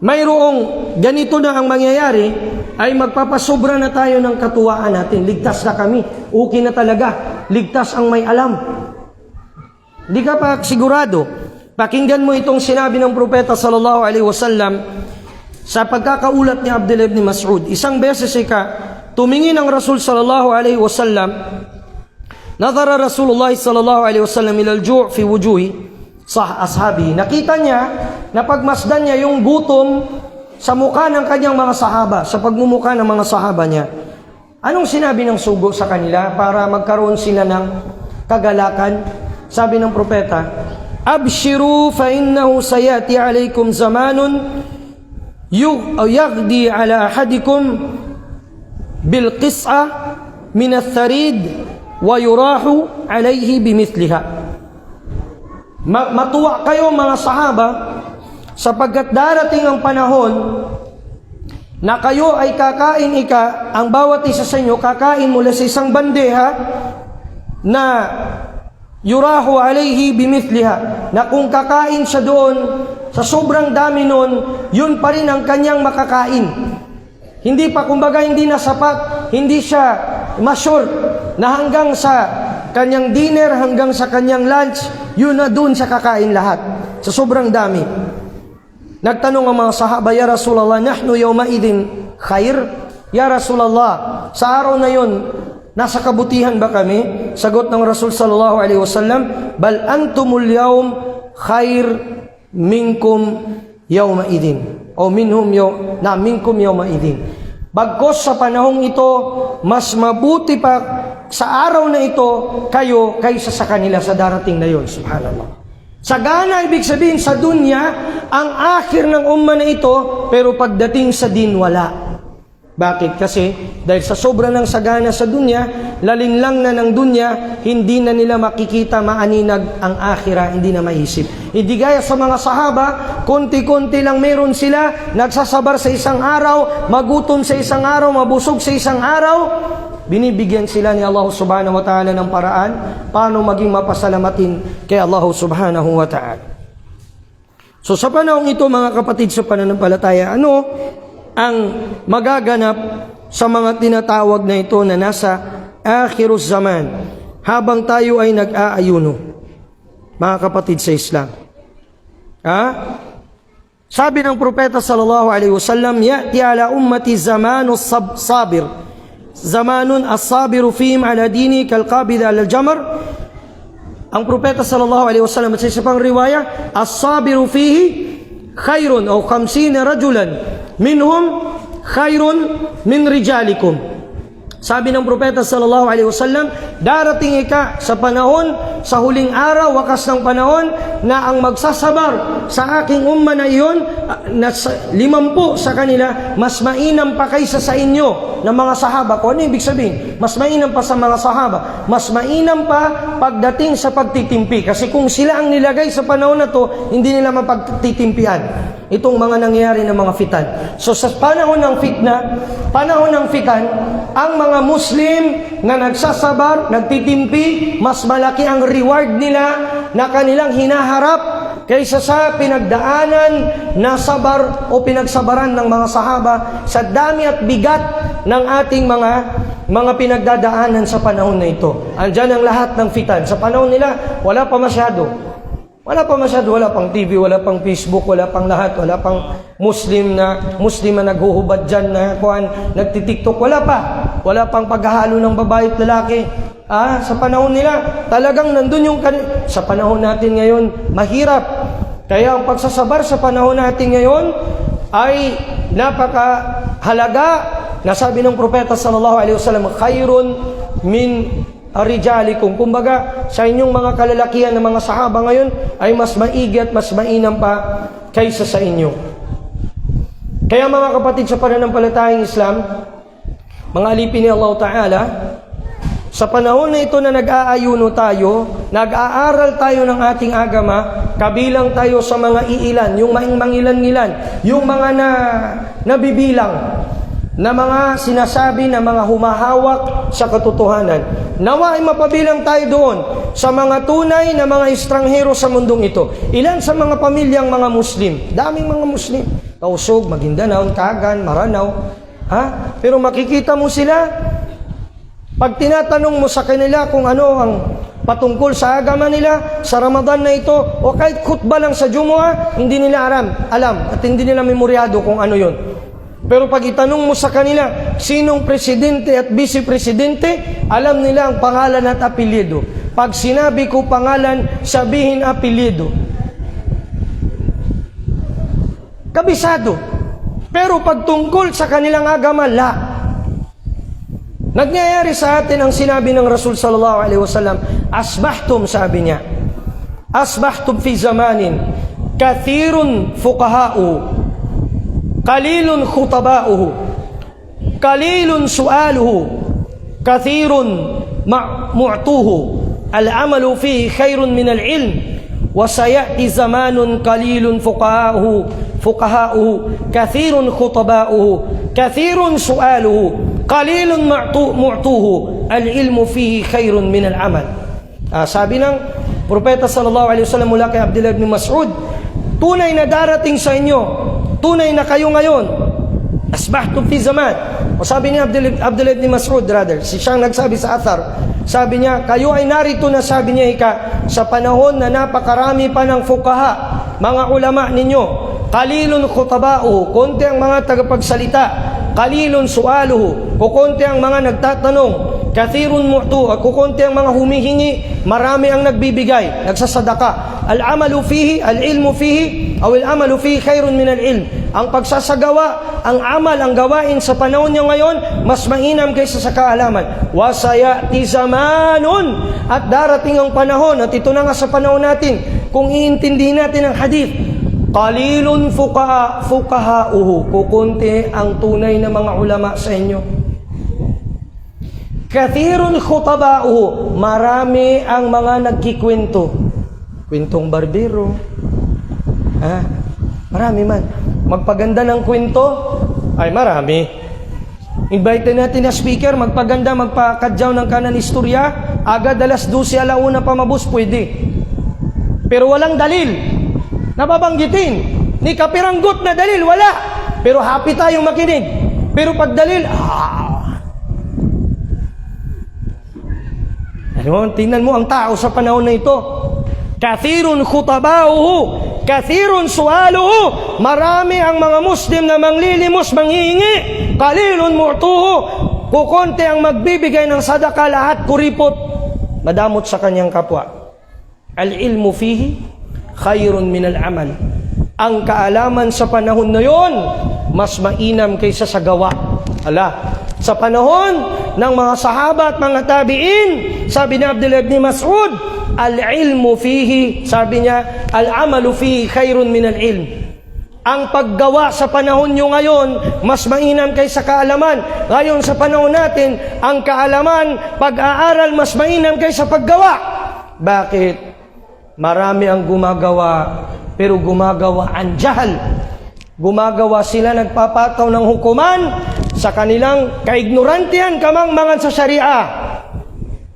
[SPEAKER 2] mayroong ganito na ang mangyayari, ay magpapasobra na tayo ng katuwaan natin. Ligtas na kami. Okay na talaga. Ligtas ang may alam. Hindi ka pa sigurado. Pakinggan mo itong sinabi ng Propeta sallallahu alaihi wasallam sa pagkakaulat ni Abdullah ibn Mas'ud. Isang beses tumingin ang Rasul sallallahu alaihi wasallam. Nadhara Rasulullah sallallahu alaihi wasallam ila al-ju' fi wujuhi ashabi. Nakita niya na pagmasdan niya yung gutom sa mukha ng kanyang mga sahaba, sa pagmumukha ng mga sahaba niya. Anong sinabi ng sugo sa kanila para magkaroon sila ng kagalakan? Sabi ng propeta, abshiru fa innahu sayati alaykum zamanun yaghdi ala ahadikum bil qis'a min ath-tharid wa yurahu alayhi bimithliha. Matuwa kayo mga sahaba sapagkat darating ang panahon na kayo ay kakain ang bawat isa sa inyo kakain mula sa isang bandeha na yurahu alayhi bimithliha, na kung kakain siya doon sa sobrang dami noon, yun pa rin ang kanyang makakain. Hindi pa, kumbaga, hindi na sapat, hindi siya ma-sure na hanggang sa kanyang dinner, hanggang sa kanyang lunch, yun na doon siya kakain lahat sa sobrang dami. Nagtanong ang mga sahaba, "Ya Rasulullah, nahnu yawma idin khair?" Ya Rasulullah, sa araw na yun, nasa kabutihan ba kami? Sagot ng Rasul sallallahu alaihi wasallam, "Bal antumul yawm khair minkum yawma idin." O minhum minkum yawma idin. Bagkos sa panahong ito, mas mabuti pa sa araw na ito kayo kaysa sa kanila sa darating na yun. Subhanallah. Sagana, ibig sabihin sa dunya, ang akhir ng umma na ito, pero pagdating sa din, wala. Bakit? Kasi dahil sa sobra ng sagana sa dunya, lalinlang na ng dunya, hindi na nila makikita maaninag ang akhira, hindi na maisip. Hindi gaya sa mga sahaba, konti-konti lang meron sila, nagsasabar sa isang araw, magutom sa isang araw, mabusog sa isang araw, binibigyan sila ni Allah subhanahu wa ta'ala ng paraan paano maging mapasalamatin kay Allah subhanahu wa ta'ala. So sa panahong ito, mga kapatid sa pananampalataya, ano ang magaganap sa mga tinatawag na ito na nasa akhirus zaman habang tayo ay nag-aayuno, mga kapatid sa Islam? Sabi ng propeta sallallahu alaihi wasallam, "Ya'ti ala ummati zamanu sabir, zamanun as-sabiru fihim ala dini kal-qabid ala al-jamr." Ang propeta sallallahu alaihi wasallam sa isang riwaya, "As-sabiru fihi khairun o 50 rajulan minhum khairun min rijalikum." Sabi ng propeta sallallahu alaihi wasallam, darating sa panahon, sa huling araw, wakas ng panahon, na ang magsasabar sa aking umma na iyon, na 50 sa kanila, mas mainam pa kaysa sa inyo ng mga sahaba. Kung ano ibig sabihin? Mas mainam pa sa mga sahaba. Mas mainam pa pagdating sa pagtitimpi. Kasi kung sila ang nilagay sa panahon na to, hindi nila mapagtitimpian itong mga nangyayari ng mga fitan. So sa panahon ng fitna, panahon ng fitan, ang mga Muslim na nagsasabar, nagtitimpi, mas malaki ang reward nila na kanilang hinaharap kaysa sa pinagdaanan na sabar o pinagsabaran ng mga sahaba sa dami at bigat ng ating mga pinagdadaanan sa panahon na ito. Andyan ang lahat ng fitan. Sa panahon nila, wala pa masyado. Wala pang TV, wala pang Facebook, wala pang lahat, wala pang Muslim na naghuhubad dyan, nagtitiktok, wala pang paghahalo ng babae at lalaki. Sa panahon nila, talagang nandun yung sa panahon natin ngayon, mahirap. Kaya ang pagsasabar sa panahon natin ngayon ay napakahalaga. Nasabi ng propeta sallallahu alaihi wasallam, "Khairun min arijalikum." Kumbaga, sa inyong mga kalalakihan ng mga sahaba ngayon ay mas maigi at mas mainam pa kaysa sa inyo. Kaya mga kapatid sa pananampalatayang Islam, mga alipin ni Allah Ta'ala, sa panahon na ito na nag-aayuno tayo, nag-aaral tayo ng ating agama, kabilang tayo sa mga iilan, yung mangilan-ngilan, yung mga nabibilang, na mga sinasabi na mga humahawak sa katotohanan. Nawa ay mapabilang tayo doon sa mga tunay na mga estranghero sa mundong ito. Ilan sa mga pamilyang mga Muslim? Daming mga Muslim. Tausog, Maguindanao, Kagan, Maranao. Pero makikita mo sila, pag tinatanong mo sa kanila kung ano ang patungkol sa agama nila sa Ramadan na ito, o kahit khutbah lang sa Jumu'ah, hindi nila alam at hindi nila memoryado kung ano yon. Pero pag itanong mo sa kanila, sinong presidente at vice-presidente, alam nila ang pangalan at apelyido. Pag sinabi ko pangalan, sabihin apelyido. Kabisado. Pero pag tungkol sa kanilang agama, Nagyayari sa atin ang sinabi ng Rasul sallallahu alaihi wasallam, asbahtum, sabi niya. Asbahtum fi zamanin kathirun fuqaha'u, qalilun khutaba'uhu, qalilun su'aluhu, kathirun mu'tuhu al-amalu fihi khairun min al-ilm wa sayati zamanun qalilun fuqaha'uhu kathirun khutaba'uhu kathirun su'aluhu qalilun mu'tuhu al-ilmu fihi khairun min al-amal. Sabi ng Propeta sallallahu alaihi wasallam mula kay Abdullah ibn Mas'ud, tunay na darating sa inyo, tunay na kayo ngayon, asbahtum fi zaman. O sabi ni Abdullah ibn Mas'ud, siyang nagsabi sa athar, sabi niya, kayo ay narito na, sabi niya sa panahon na napakarami pa ng fuqaha, mga ulama ninyo, qalilun khutaba'uhu, konti ang mga tagapagsalita, qalilun su'aluhu, kukunti ang mga nagtatanong, kathirun mu'tu, kukunti ang mga humihingi, marami ang nagbibigay, nagsasadaka. Al-amalu fihi, al-ilmu fihi, o al-amalu fihi khairun min al-ilm. Ang pagsasagawa, ang amal, ang gawain sa panahon niyo ngayon, mas mainam kaysa sa kaalaman. Wa sayati zamanun, at darating ang panahon, at ito na nga sa panahon natin, kung iintindihin natin ang hadith, qalilun fuqaha'uhu, kukunti ang tunay na mga ulama sa inyo. Kathirun khutaba'uhu, marami ang mga nagkikwento. Kwentong barbero. Marami man. Magpaganda ng kwento, ay marami. Invite natin na speaker, magpaganda, magpakadyaw ng kanan istorya, agad alas 12 alauna pa mabus, pwede. Pero walang dalil. Nababanggitin. Ni kapiranggot na dalil, wala. Pero happy tayong makinig. Pero pag dalil, tingnan mo ang tao sa panahon na ito. Kathirun khutaba'uhu, kathirun su'aluhu, marami ang mga Muslim na manglilimos, manghihingi, qalilun mu'tuhu, kukunti ang magbibigay ng sadaka, lahat kuripot, madamot sa kanyang kapwa. Al-ilmu fihi khairun min al-amal. Ang kaalaman sa panahon na yon, mas mainam kaysa sa gawa. Sa panahon ng mga sahaba at mga tabi'in, sabi ni Abdullah ibn Mas'ud, al-ilmu fihi, sabi niya, al-amalu fihi khairun min al-ilm. Ang paggawa sa panahon nyo ngayon, mas mainam kaysa kaalaman. Ngayon sa panahon natin, ang kaalaman, pag-aaral, mas mainam kaysa paggawa. Bakit? Marami ang gumagawa, pero gumagawa ang jahal. Gumagawa sila, nagpapataw ng hukuman sa kanilang kaignorantihan, kamangmangan sa sharia.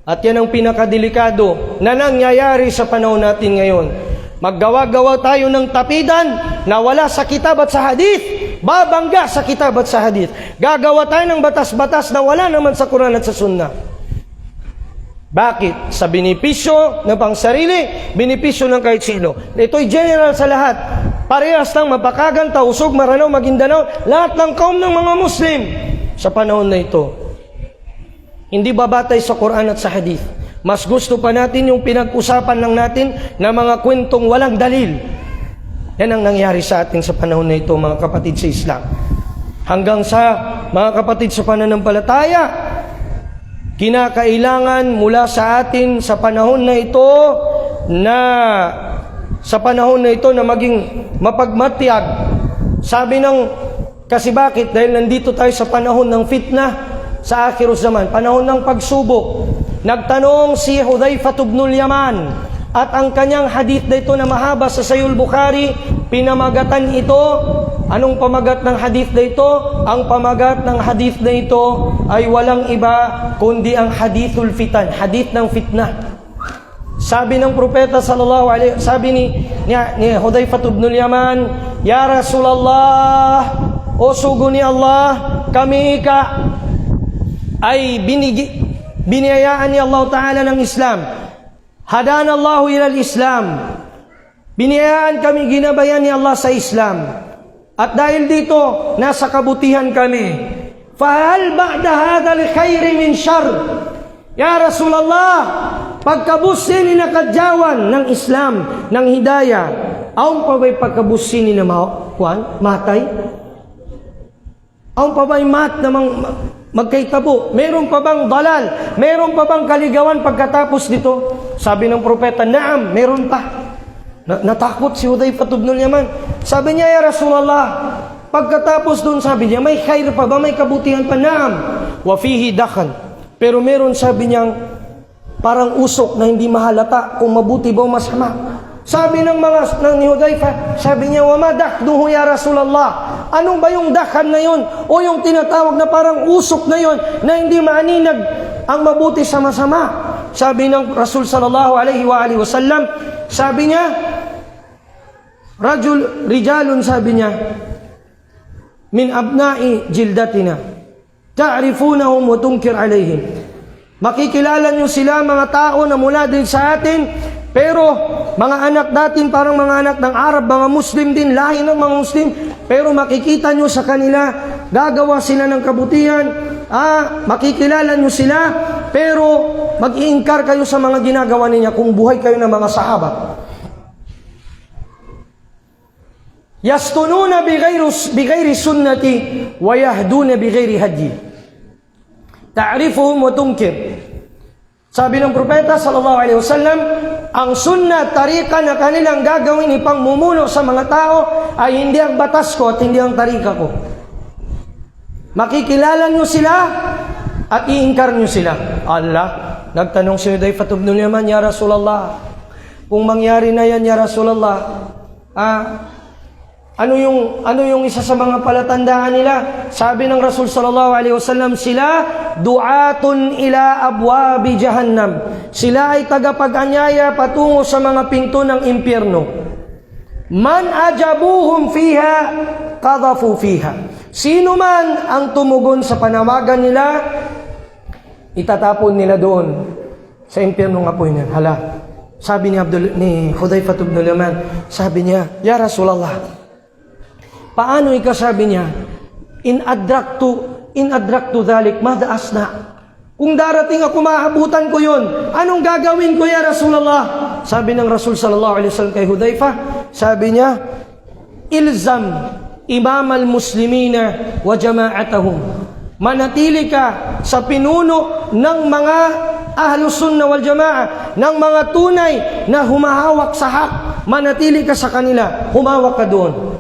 [SPEAKER 2] At yan ang pinakadelikado na nangyayari sa panahon natin ngayon. Maggawa-gawa tayo ng tapidan na wala sa kitab at sa hadith, babangga sa kitab at sa hadith. Gagawa tayo ng batas-batas na wala naman sa Quran at sa Sunnah. Bakit? Sa benepisyo ng pangsarili, benepisyo ng kahit sino. Ito'y general sa lahat. Parehas lang mapakagan, tausog, Maranao, Maguindanao, lahat ng kaum ng mga Muslim sa panahon na ito. Hindi babatay sa Quran at sa hadith. Mas gusto pa natin yung pinag-usapan lang natin na mga kwentong walang dalil. Yan ang nangyari sa atin sa panahon na ito, mga kapatid sa Islam. Hanggang sa mga kapatid sa pananampalataya, kinakailangan mula sa atin sa panahon na ito na maging mapagmatiyag. Sabi kasi bakit? Dahil nandito tayo sa panahon ng fitnah sa akhirus zaman, panahon ng pagsubok. Nagtanong si Hudzaifah ibn al-Yaman at ang kanyang hadith na ito na mahaba sa Sahih Bukhari, pinamagatan ito. Anong pamagat ng hadith na ito? Ang pamagat ng hadith na ito ay walang iba kundi ang hadithul fitan, hadith ng fitnah. Sabi ng propeta sallallahu alaihi, sabi ni Hudzaifah ibn al-Yaman, "Ya Rasulullah, o sugo ni Allah, kami ay biniyayaan ni Allah Ta'ala ng Islam. Hadana Allahu ila al-Islam. Biniyayaan kami, ginabayan ni Allah sa Islam. At dahil dito, nasa kabutihan kami. Fahal ba'da hadha al-khairi min shar?" Ya Rasulullah, pagkabusin ni nakadyawan ng Islam, ng hidayah, aun pa ba'y pagkabusin ni na matay? Aun pa ba'y magkaitabo? Meron pa bang dalal? Meron pa bang kaligawan pagkatapos dito? Sabi ng propeta, naam, meron pa. Natakot si Hudzaifah ibn al-Yaman. Sabi niya, ya Rasulullah, pagkatapos doon, sabi niya, may khair pa ba? May kabutihan pa? Naam. Wa fihi dakhan. Pero meron, sabi niyang, parang usok na hindi mahalata kung mabuti ba o masama. Sabi ni Hudayfa, sabi niya, "Wa ma dakduhu ya Rasulullah?" Ano ba yung dakhan na yun? O yung tinatawag na parang usok na yun na hindi maaninag ang mabuti sa masama? Sabi ng Rasul sallallahu alaihi wasallam, sabi niya, rijalun, sabi niya, min abna'i jildatina, ta'rifunahum wa tunkir alaihim. Makikilala niyo sila, mga tao na mula din sa atin, pero mga anak natin, parang mga anak ng Arab, mga Muslim din, lahi ng mga Muslim, pero makikita nyo sa kanila, gagawa sila ng kabutihan, makikilala nyo sila, pero mag-iingkar kayo sa mga ginagawa niya kung buhay kayo ng mga sahaba. Yastununa bighairi sunnati wa yahduna bighairi hadyi. Ta'rifuhum wa tunkir. Sabi ng propeta sallallahu alaihi wasallam, ang sunnah, tarika na kanilang gagawin ipangmumuno sa mga tao ay hindi ang batas ko at hindi ang tarika ko. Makikilala nyo sila at iingkar nyo sila. Allah, nagtanong si Hudayfa ibn al-Yaman, "Ya Rasulullah, kung mangyari na yan, Ya Rasulullah, ano yung isa sa mga palatandaan nila?" Sabi ng Rasul sallallahu alaihi wasallam, sila du'atun ila abwabi jahannam. Sila ay tagapag-anyaya patungo sa mga pinto ng impyerno. Man ajabuhum fiha qadhafu fiha. Sino man ang tumugon sa panawagan nila, itatapon nila doon sa impyernong apoy na. Hala. Sabi ni Hudayfa ibn al-Yaman, sabi niya, "Ya Rasulullah, paano sabi niya, in adraktu dhalik, madha asna? Kung darating ako, maabutan ko yun, anong gagawin ko, Ya Rasulullah?" Sabi ng Rasul sallallahu alaihi wasallam kay Hudayfa, sabi niya, "Ilzam imam al-muslimina wa jama'atahum." Manatili ka sa pinuno ng mga ahlus sunnah wal jamaah, ng mga tunay na humahawak sa hak. Manatili ka sa kanila, humawak ka doon.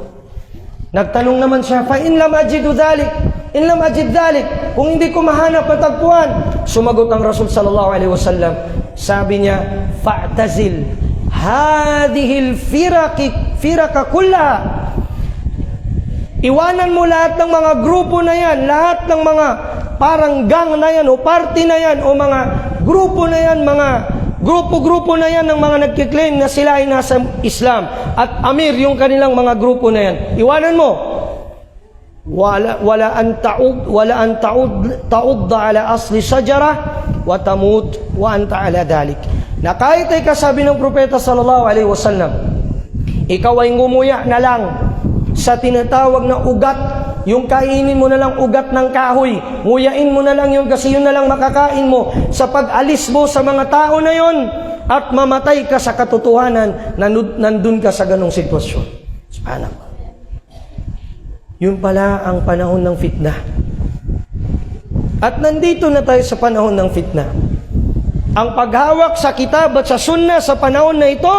[SPEAKER 2] Nagtanong naman siya, "Fa in lam ajidu dhalik, in lam ajid dhalik, kung hindi ko mahanap at tagpuan." Sumagot ang Rasul sallallahu alaihi wasallam, sabi niya, "Fa'tazil hadhil firaka kullaha." Iwanan mo lahat ng mga grupo na yan, lahat ng mga parang gang na yan o party na yan o mga grupo na yan, mga grupo na yan ng mga nagkiklaim na sila ay nasa Islam at amir yung kanilang mga grupo na yan. Iwanan mo. Wala an ta'ud ala asli sajara wa tamut wa anta ala dalik. Na kahit ay kasabi ng propeta sallallahu alaihi wasallam, ikaw ay ngumuya na lang sa tinatawag na ugat, yung kainin mo na lang ugat ng kahoy, nguyain mo na lang yun kasi yun na lang makakain mo sa pag-alis mo sa mga tao na yun at mamatay ka sa katotohanan na nandun ka sa ganong sitwasyon. Subhanallah. Yun pala ang panahon ng fitna. At nandito na tayo sa panahon ng fitna. Ang paghawak sa kitab at sa sunnah sa panahon na ito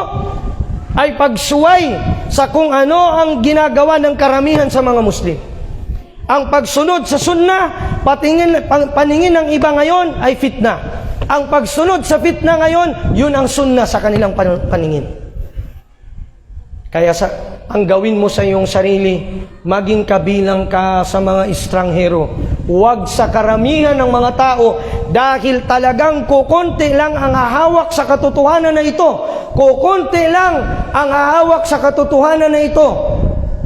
[SPEAKER 2] ay pagsuway sa kung ano ang ginagawa ng karamihan sa mga Muslim. Ang pagsunod sa sunnah, paningin ng iba ngayon ay fitna. Ang pagsunod sa fitna ngayon, yun ang sunnah sa kanilang paningin. Kaya ang gawin mo sa iyong sarili, maging kabilang ka sa mga estranghero. Huwag sa karamihan ng mga tao dahil talagang kukunti lang ang hahawak sa katotohanan na ito. Kukunti lang ang hahawak sa katotohanan na ito.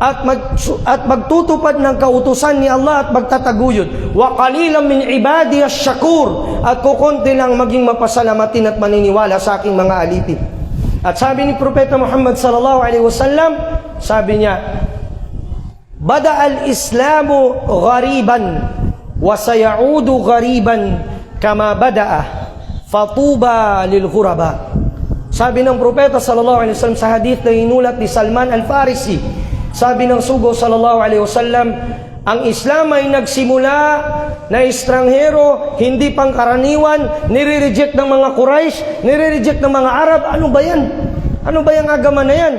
[SPEAKER 2] At magtutupad ng kautusan ni Allah at magtataguyod. Wa qalilan min ibadi asy-syakur. At kukunti lang maging mapasalamatin at maniniwala sa aking mga alipin. At sabi ni Propeta Muhammad sallallahu alaihi wasallam, sabi niya, "Bada al-Islamu ghariban wa sayaudu ghariban kama bada'a. Fatuba lil ghuraba." Sabi ng Propeta sallallahu alaihi wasallam sa hadith na inulat ni Salman al-Farisi, sabi ng sugo sallallahu alaihi wasallam, ang Islam ay nagsimula na estranghero, hindi pangkaraniwan, nire-reject ng mga Quraysh, nire-reject ng mga Arab. Ano ba yan? Ano ba yung agama na yan?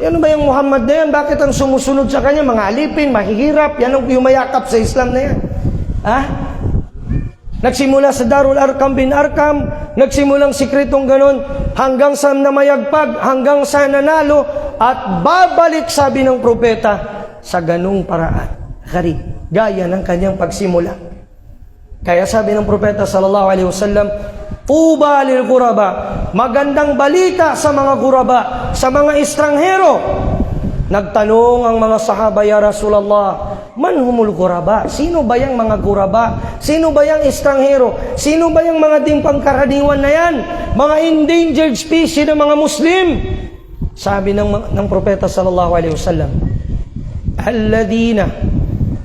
[SPEAKER 2] Ano ba yung Muhammad na yan? Bakit ang sumusunod sa kanya? Mga alipin, mahihirap, yan ang yumayakap sa Islam na yan. Ha? Nagsimula sa Darul Arqam bin Arqam, nagsimulang sikretong ganon, hanggang sa namayagpag, hanggang sa nanalo, at babalik, sabi ng propeta, sa ganung paraan. Gaya ng kanyang pagsimula. Kaya sabi ng propeta sallallahu alaihi wasallam, tuba lil ghuraba, magandang balita sa mga ghuraba, sa mga estranghero. Nagtanong ang mga sahaba, ya Rasulullah, man humul ghuraba? Sino ba yang mga ghuraba? Sino ba yang estranghero? Sino ba yang mga di pangkaraniwan na yan? Mga endangered species ng mga Muslim? Sabi ng propeta sallallahu alaihi wasallam, alladhina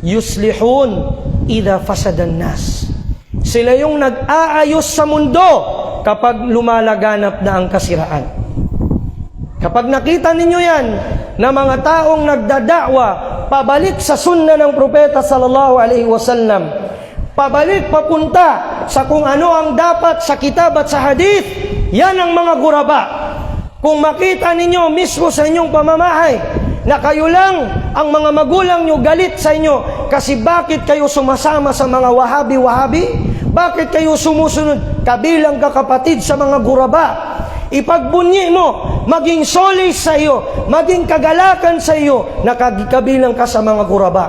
[SPEAKER 2] yuslihun idha fasadan nas. Sila yung nag-aayos sa mundo kapag lumalaganap na ang kasiraan. Kapag nakita ninyo yan, na mga taong nagdadakwa pabalik sa sunna ng propeta sallallahu alaihi wasallam, pabalik papunta sa kung ano ang dapat sa kitab at sa hadith, yan ang mga ghuraba. Kung makita ninyo mismo sa inyong pamamahay na kayo lang ang mga magulang nyo galit sa inyo kasi bakit kayo sumasama sa mga wahabi-wahabi, bakit kayo sumusunod kabilang kakapatid sa mga ghuraba, ipagbunyi mo, maging solace sa iyo, maging kagalakan sa iyo, na kabilang ka sa mga ghuraba.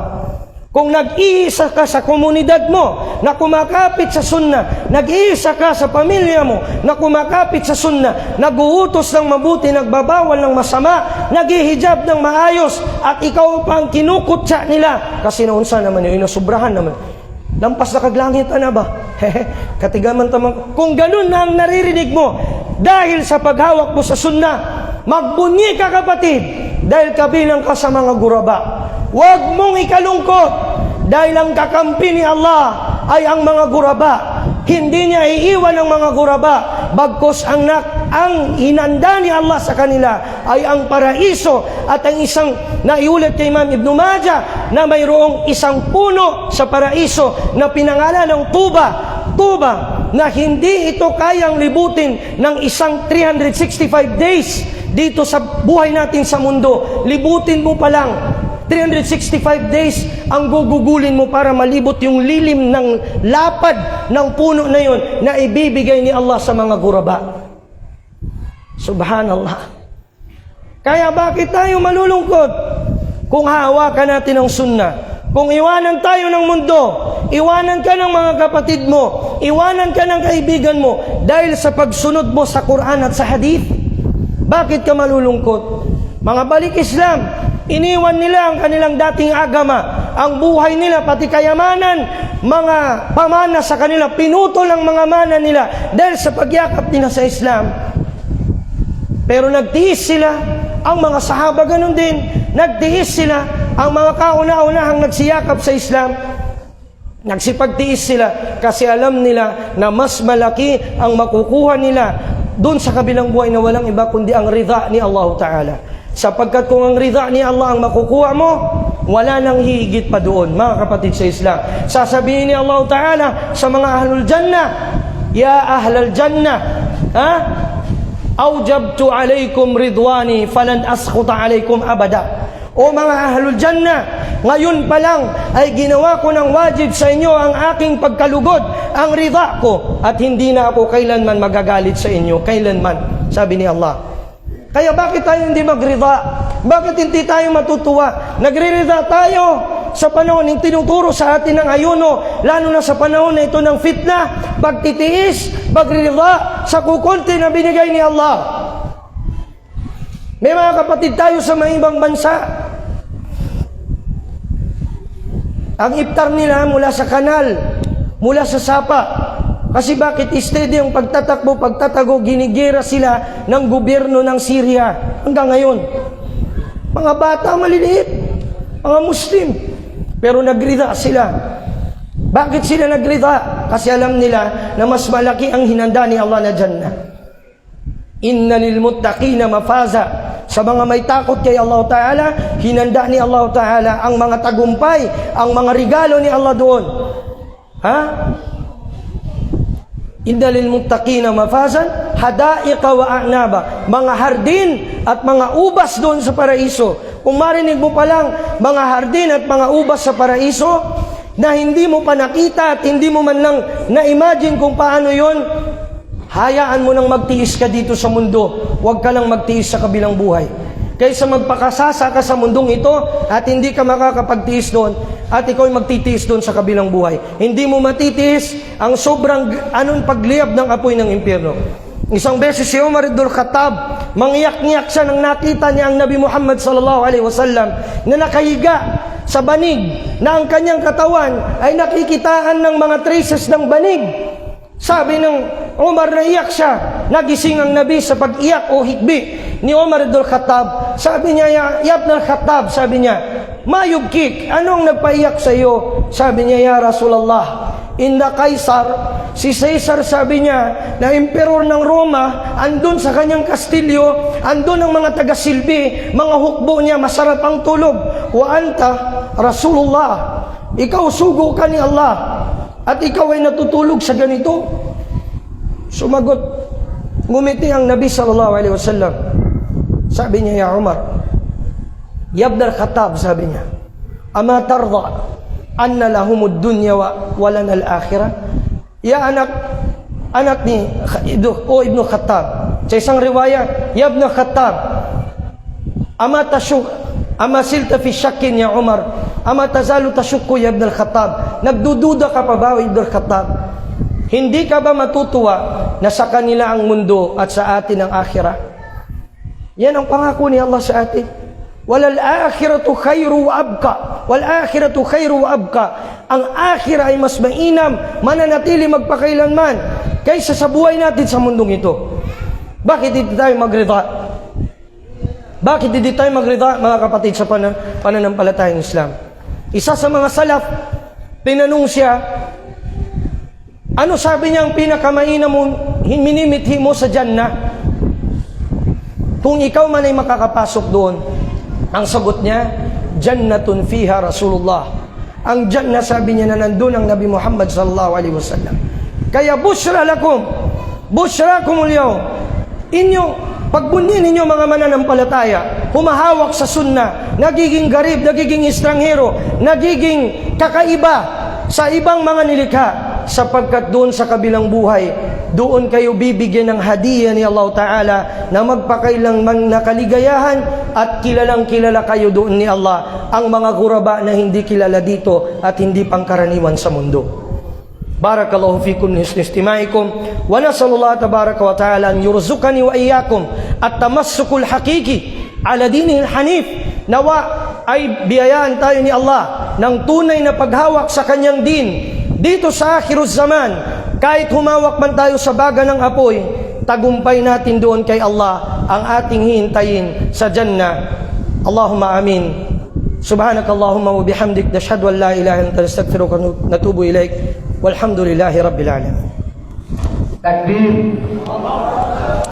[SPEAKER 2] Kung nag-iisa ka sa komunidad mo na kumakapit sa sunna, nag-iisa ka sa pamilya mo na kumakapit sa sunna, nag-uutos ng mabuti, nagbabawal ng masama, nag-ihijab ng maayos, at ikaw pa ang kinukutsa nila, kasi naunsa naman yun, inasubrahan naman. Lampas na kaglangit, ano ba? Katigaman tamang. Kung ganun na ang naririnig mo, dahil sa paghawak mo sa sunna, magbunyi ka kapatid, dahil kabilang ka sa mga ghuraba. Huwag mong ikalungkot, dahil ang kakampi ni Allah ay ang mga ghuraba. Hindi niya iiwan ang mga ghuraba, bagkus ang hinanda ni Allah sa kanila ay ang paraiso, at ang isang naiulat kay Imam Ibn Majah na mayroong isang puno sa paraiso na pinangalan ng Tuba, na hindi ito kayang libutin ng isang 365 days dito sa buhay natin sa mundo. Libutin mo pa lang 365 days ang gugugulin mo para malibot yung lilim ng lapad ng puno na yun na ibibigay ni Allah sa mga ghuraba. Subhanallah. Kaya bakit tayo malulungkot kung hahawakan natin ang sunnah? Kung iwanan tayo ng mundo, iwanan ka ng mga kapatid mo, iwanan ka ng kaibigan mo dahil sa pagsunod mo sa Quran at sa hadith, bakit ka malulungkot? Mga balik Islam, iniwan nila ang kanilang dating agama, ang buhay nila, pati kayamanan, mga pamana sa kanila, pinutol ang mga mana nila dahil sa pagyakap nila sa Islam. Pero nagtiis sila, ang mga sahaba ganun din, nagtiis sila, ang mga kauna-unahang nagsiyakap sa Islam, nagsipagtiis sila kasi alam nila na mas malaki ang makukuha nila doon sa kabilang buhay na walang iba kundi ang ridha ni Allah Ta'ala. Sapagkat kung ang ridha ni Allah ang makukuha mo, wala nang higit pa doon, mga kapatid sa Islam. Sasabihin ni Allah Ta'ala sa mga ahlul jannah, ya ahlal jannah, awjabtu alaykum ridwani falan askhuta alaykum abada. O mga ahlul jannah, ngayon pa lang ay ginawa ko ng wajib sa inyo ang aking pagkalugod, ang ridha ko, at hindi na ako kailanman magagalit sa inyo, kailanman, sabi ni Allah. Kaya bakit tayo hindi magridha? Bakit hindi tayo matutuwa? Nagre-ridha tayo sa panahon ng tinuturo sa atin ng ayuno, lalo na sa panahon na ito ng fitna, pagtitiis, pagridha sa kukunti na binigay ni Allah. May mga kapatid tayo sa mga ibang bansa, ang iftar nila mula sa kanal, mula sa sapa. Kasi bakit steady ang pagtatago, ginigira sila ng gobyerno ng Syria hanggang ngayon. Mga bata maliliit, mga Muslim, pero nagridha sila. Bakit sila nagridha? Kasi alam nila na mas malaki ang hinanda ni Allah na Jannah. Inna lil muttaqina mafaza. Sa mga may takot kay Allah Ta'ala, hinanda ni Allah Ta'ala ang mga tagumpay, ang mga regalo ni Allah doon. Inna lil muttaqina mafazan hadaiqa wa a'naba. Mga hardin at mga ubas doon sa paraiso. Kung marinig mo pa lang mga hardin at mga ubas sa paraiso, na hindi mo pa nakita at hindi mo man lang na-imagine kung paano yon, hayaan mo nang magtiis ka dito sa mundo. Huwag ka lang magtiis sa kabilang buhay. Kaysa magpakasasa ka sa mundong ito at hindi ka makakapagtiis doon at ikaw ay magtitiis doon sa kabilang buhay. Hindi mo matitiis ang sobrang pagliyab ng apoy ng impyerno. Isang beses si Umar ibn Khattab, mangiyak-ngiyak siya nang nakita niya ang Nabi Muhammad sallallahu alaihi wasallam na nakahiga sa banig, na ang kanyang katawan ay nakikitaan ng mga traces ng banig. Sabi ng Umar, naiyak siya. Nagising ang Nabi sa pag-iyak o hikbi ni Umar ibn Khattab. Sabi niya, Ya ibn Khattab, sabi niya, mayubkik, anong nagpaiyak sa iyo? Sabi niya, Ya Rasulullah, inna Kaisar, si Caesar, sabi niya, na emperor ng Roma, andun sa kanyang kastilyo, andun ang mga taga-silbi, mga hukbo niya, masarap ang tulog. Wa anta, Rasulullah, ikaw sugo ka ni Allah, at ikaw ay natutulog sa ganito. Sumagot, ngumiti ang Nabi sallallahu alaihi wasallam. Sabi niya, Ya Umar, Ya ibn al-Khattab, sabi niya, ama tarda anna lahumud dunya wa lana al-akhirah? Ya anak ni Ibn Khattab, sa isang riwaya, Ya ibn Khattab, ama silta fi shakkin ya Umar, ama tazalu tashukku ya ibn al-Khattab? Nagdududa ka pa ba, Ibn al-Khattab? Hindi ka ba matutuwa na sa kanila ang mundo at sa atin ang akhirah? Yan ang pangako ni Allah sa atin. Walal akhiratu khairu wa abqa. Wal akhiratu khairu wa abqa. Ang akhirah ay mas mainam, mananatili magpakailanman kaysa sa buhay natin sa mundong ito. Bakit hindi tayo magrida? Bakit hindi tayo magrida, mga kapatid, sa pananampalatayang Islam? Isa sa mga salaf, tinanong siya, ano sabi niya ang pinakamainam mo, minimithi mo sa Jannah? Kung ikaw man ay makakapasok doon, ang sagot niya, Jannatun fiha Rasulullah. Ang Jannah, sabi niya, na nandun ang Nabi Muhammad sallallahu alaihi wasallam. Kaya bushra lakum, bushrakumul yawm. Pagbunyin ninyo mga mananampalataya, humahawak sa sunnah, nagiging garib, nagiging estranghero, nagiging kakaiba sa ibang mga nilikha, sapagkat doon sa kabilang buhay, doon kayo bibigyan ng hadiah ni Allah Ta'ala na magpakailanman na kaligayahan at kilalang kilala kayo doon ni Allah, ang mga guraba na hindi kilala dito at hindi pangkaraniwan sa mundo. Barakallahu fikum ni husni istimaikum wa nasallallahu tabaraka wa ta'ala an yurzuqani wa iyyakum at-tamassukul haqiqi ala dinil hanif. Nawa ay biyayaan tayo ni Allah ng tunay na paghawak sa kanyang din dito sa akhiruz zaman. Kahit humawak man tayo sa baga ng apoy, tagumpay natin doon kay Allah ang ating hihintayin sa Jannah. Allahumma amin. Subhanakallahumma wa bihamdik, nashhadu an la ilaha illa anta, nastaghfiruka wa natubu ilaik. Walhamdulillahi rabbil alamin.
[SPEAKER 1] Takbir.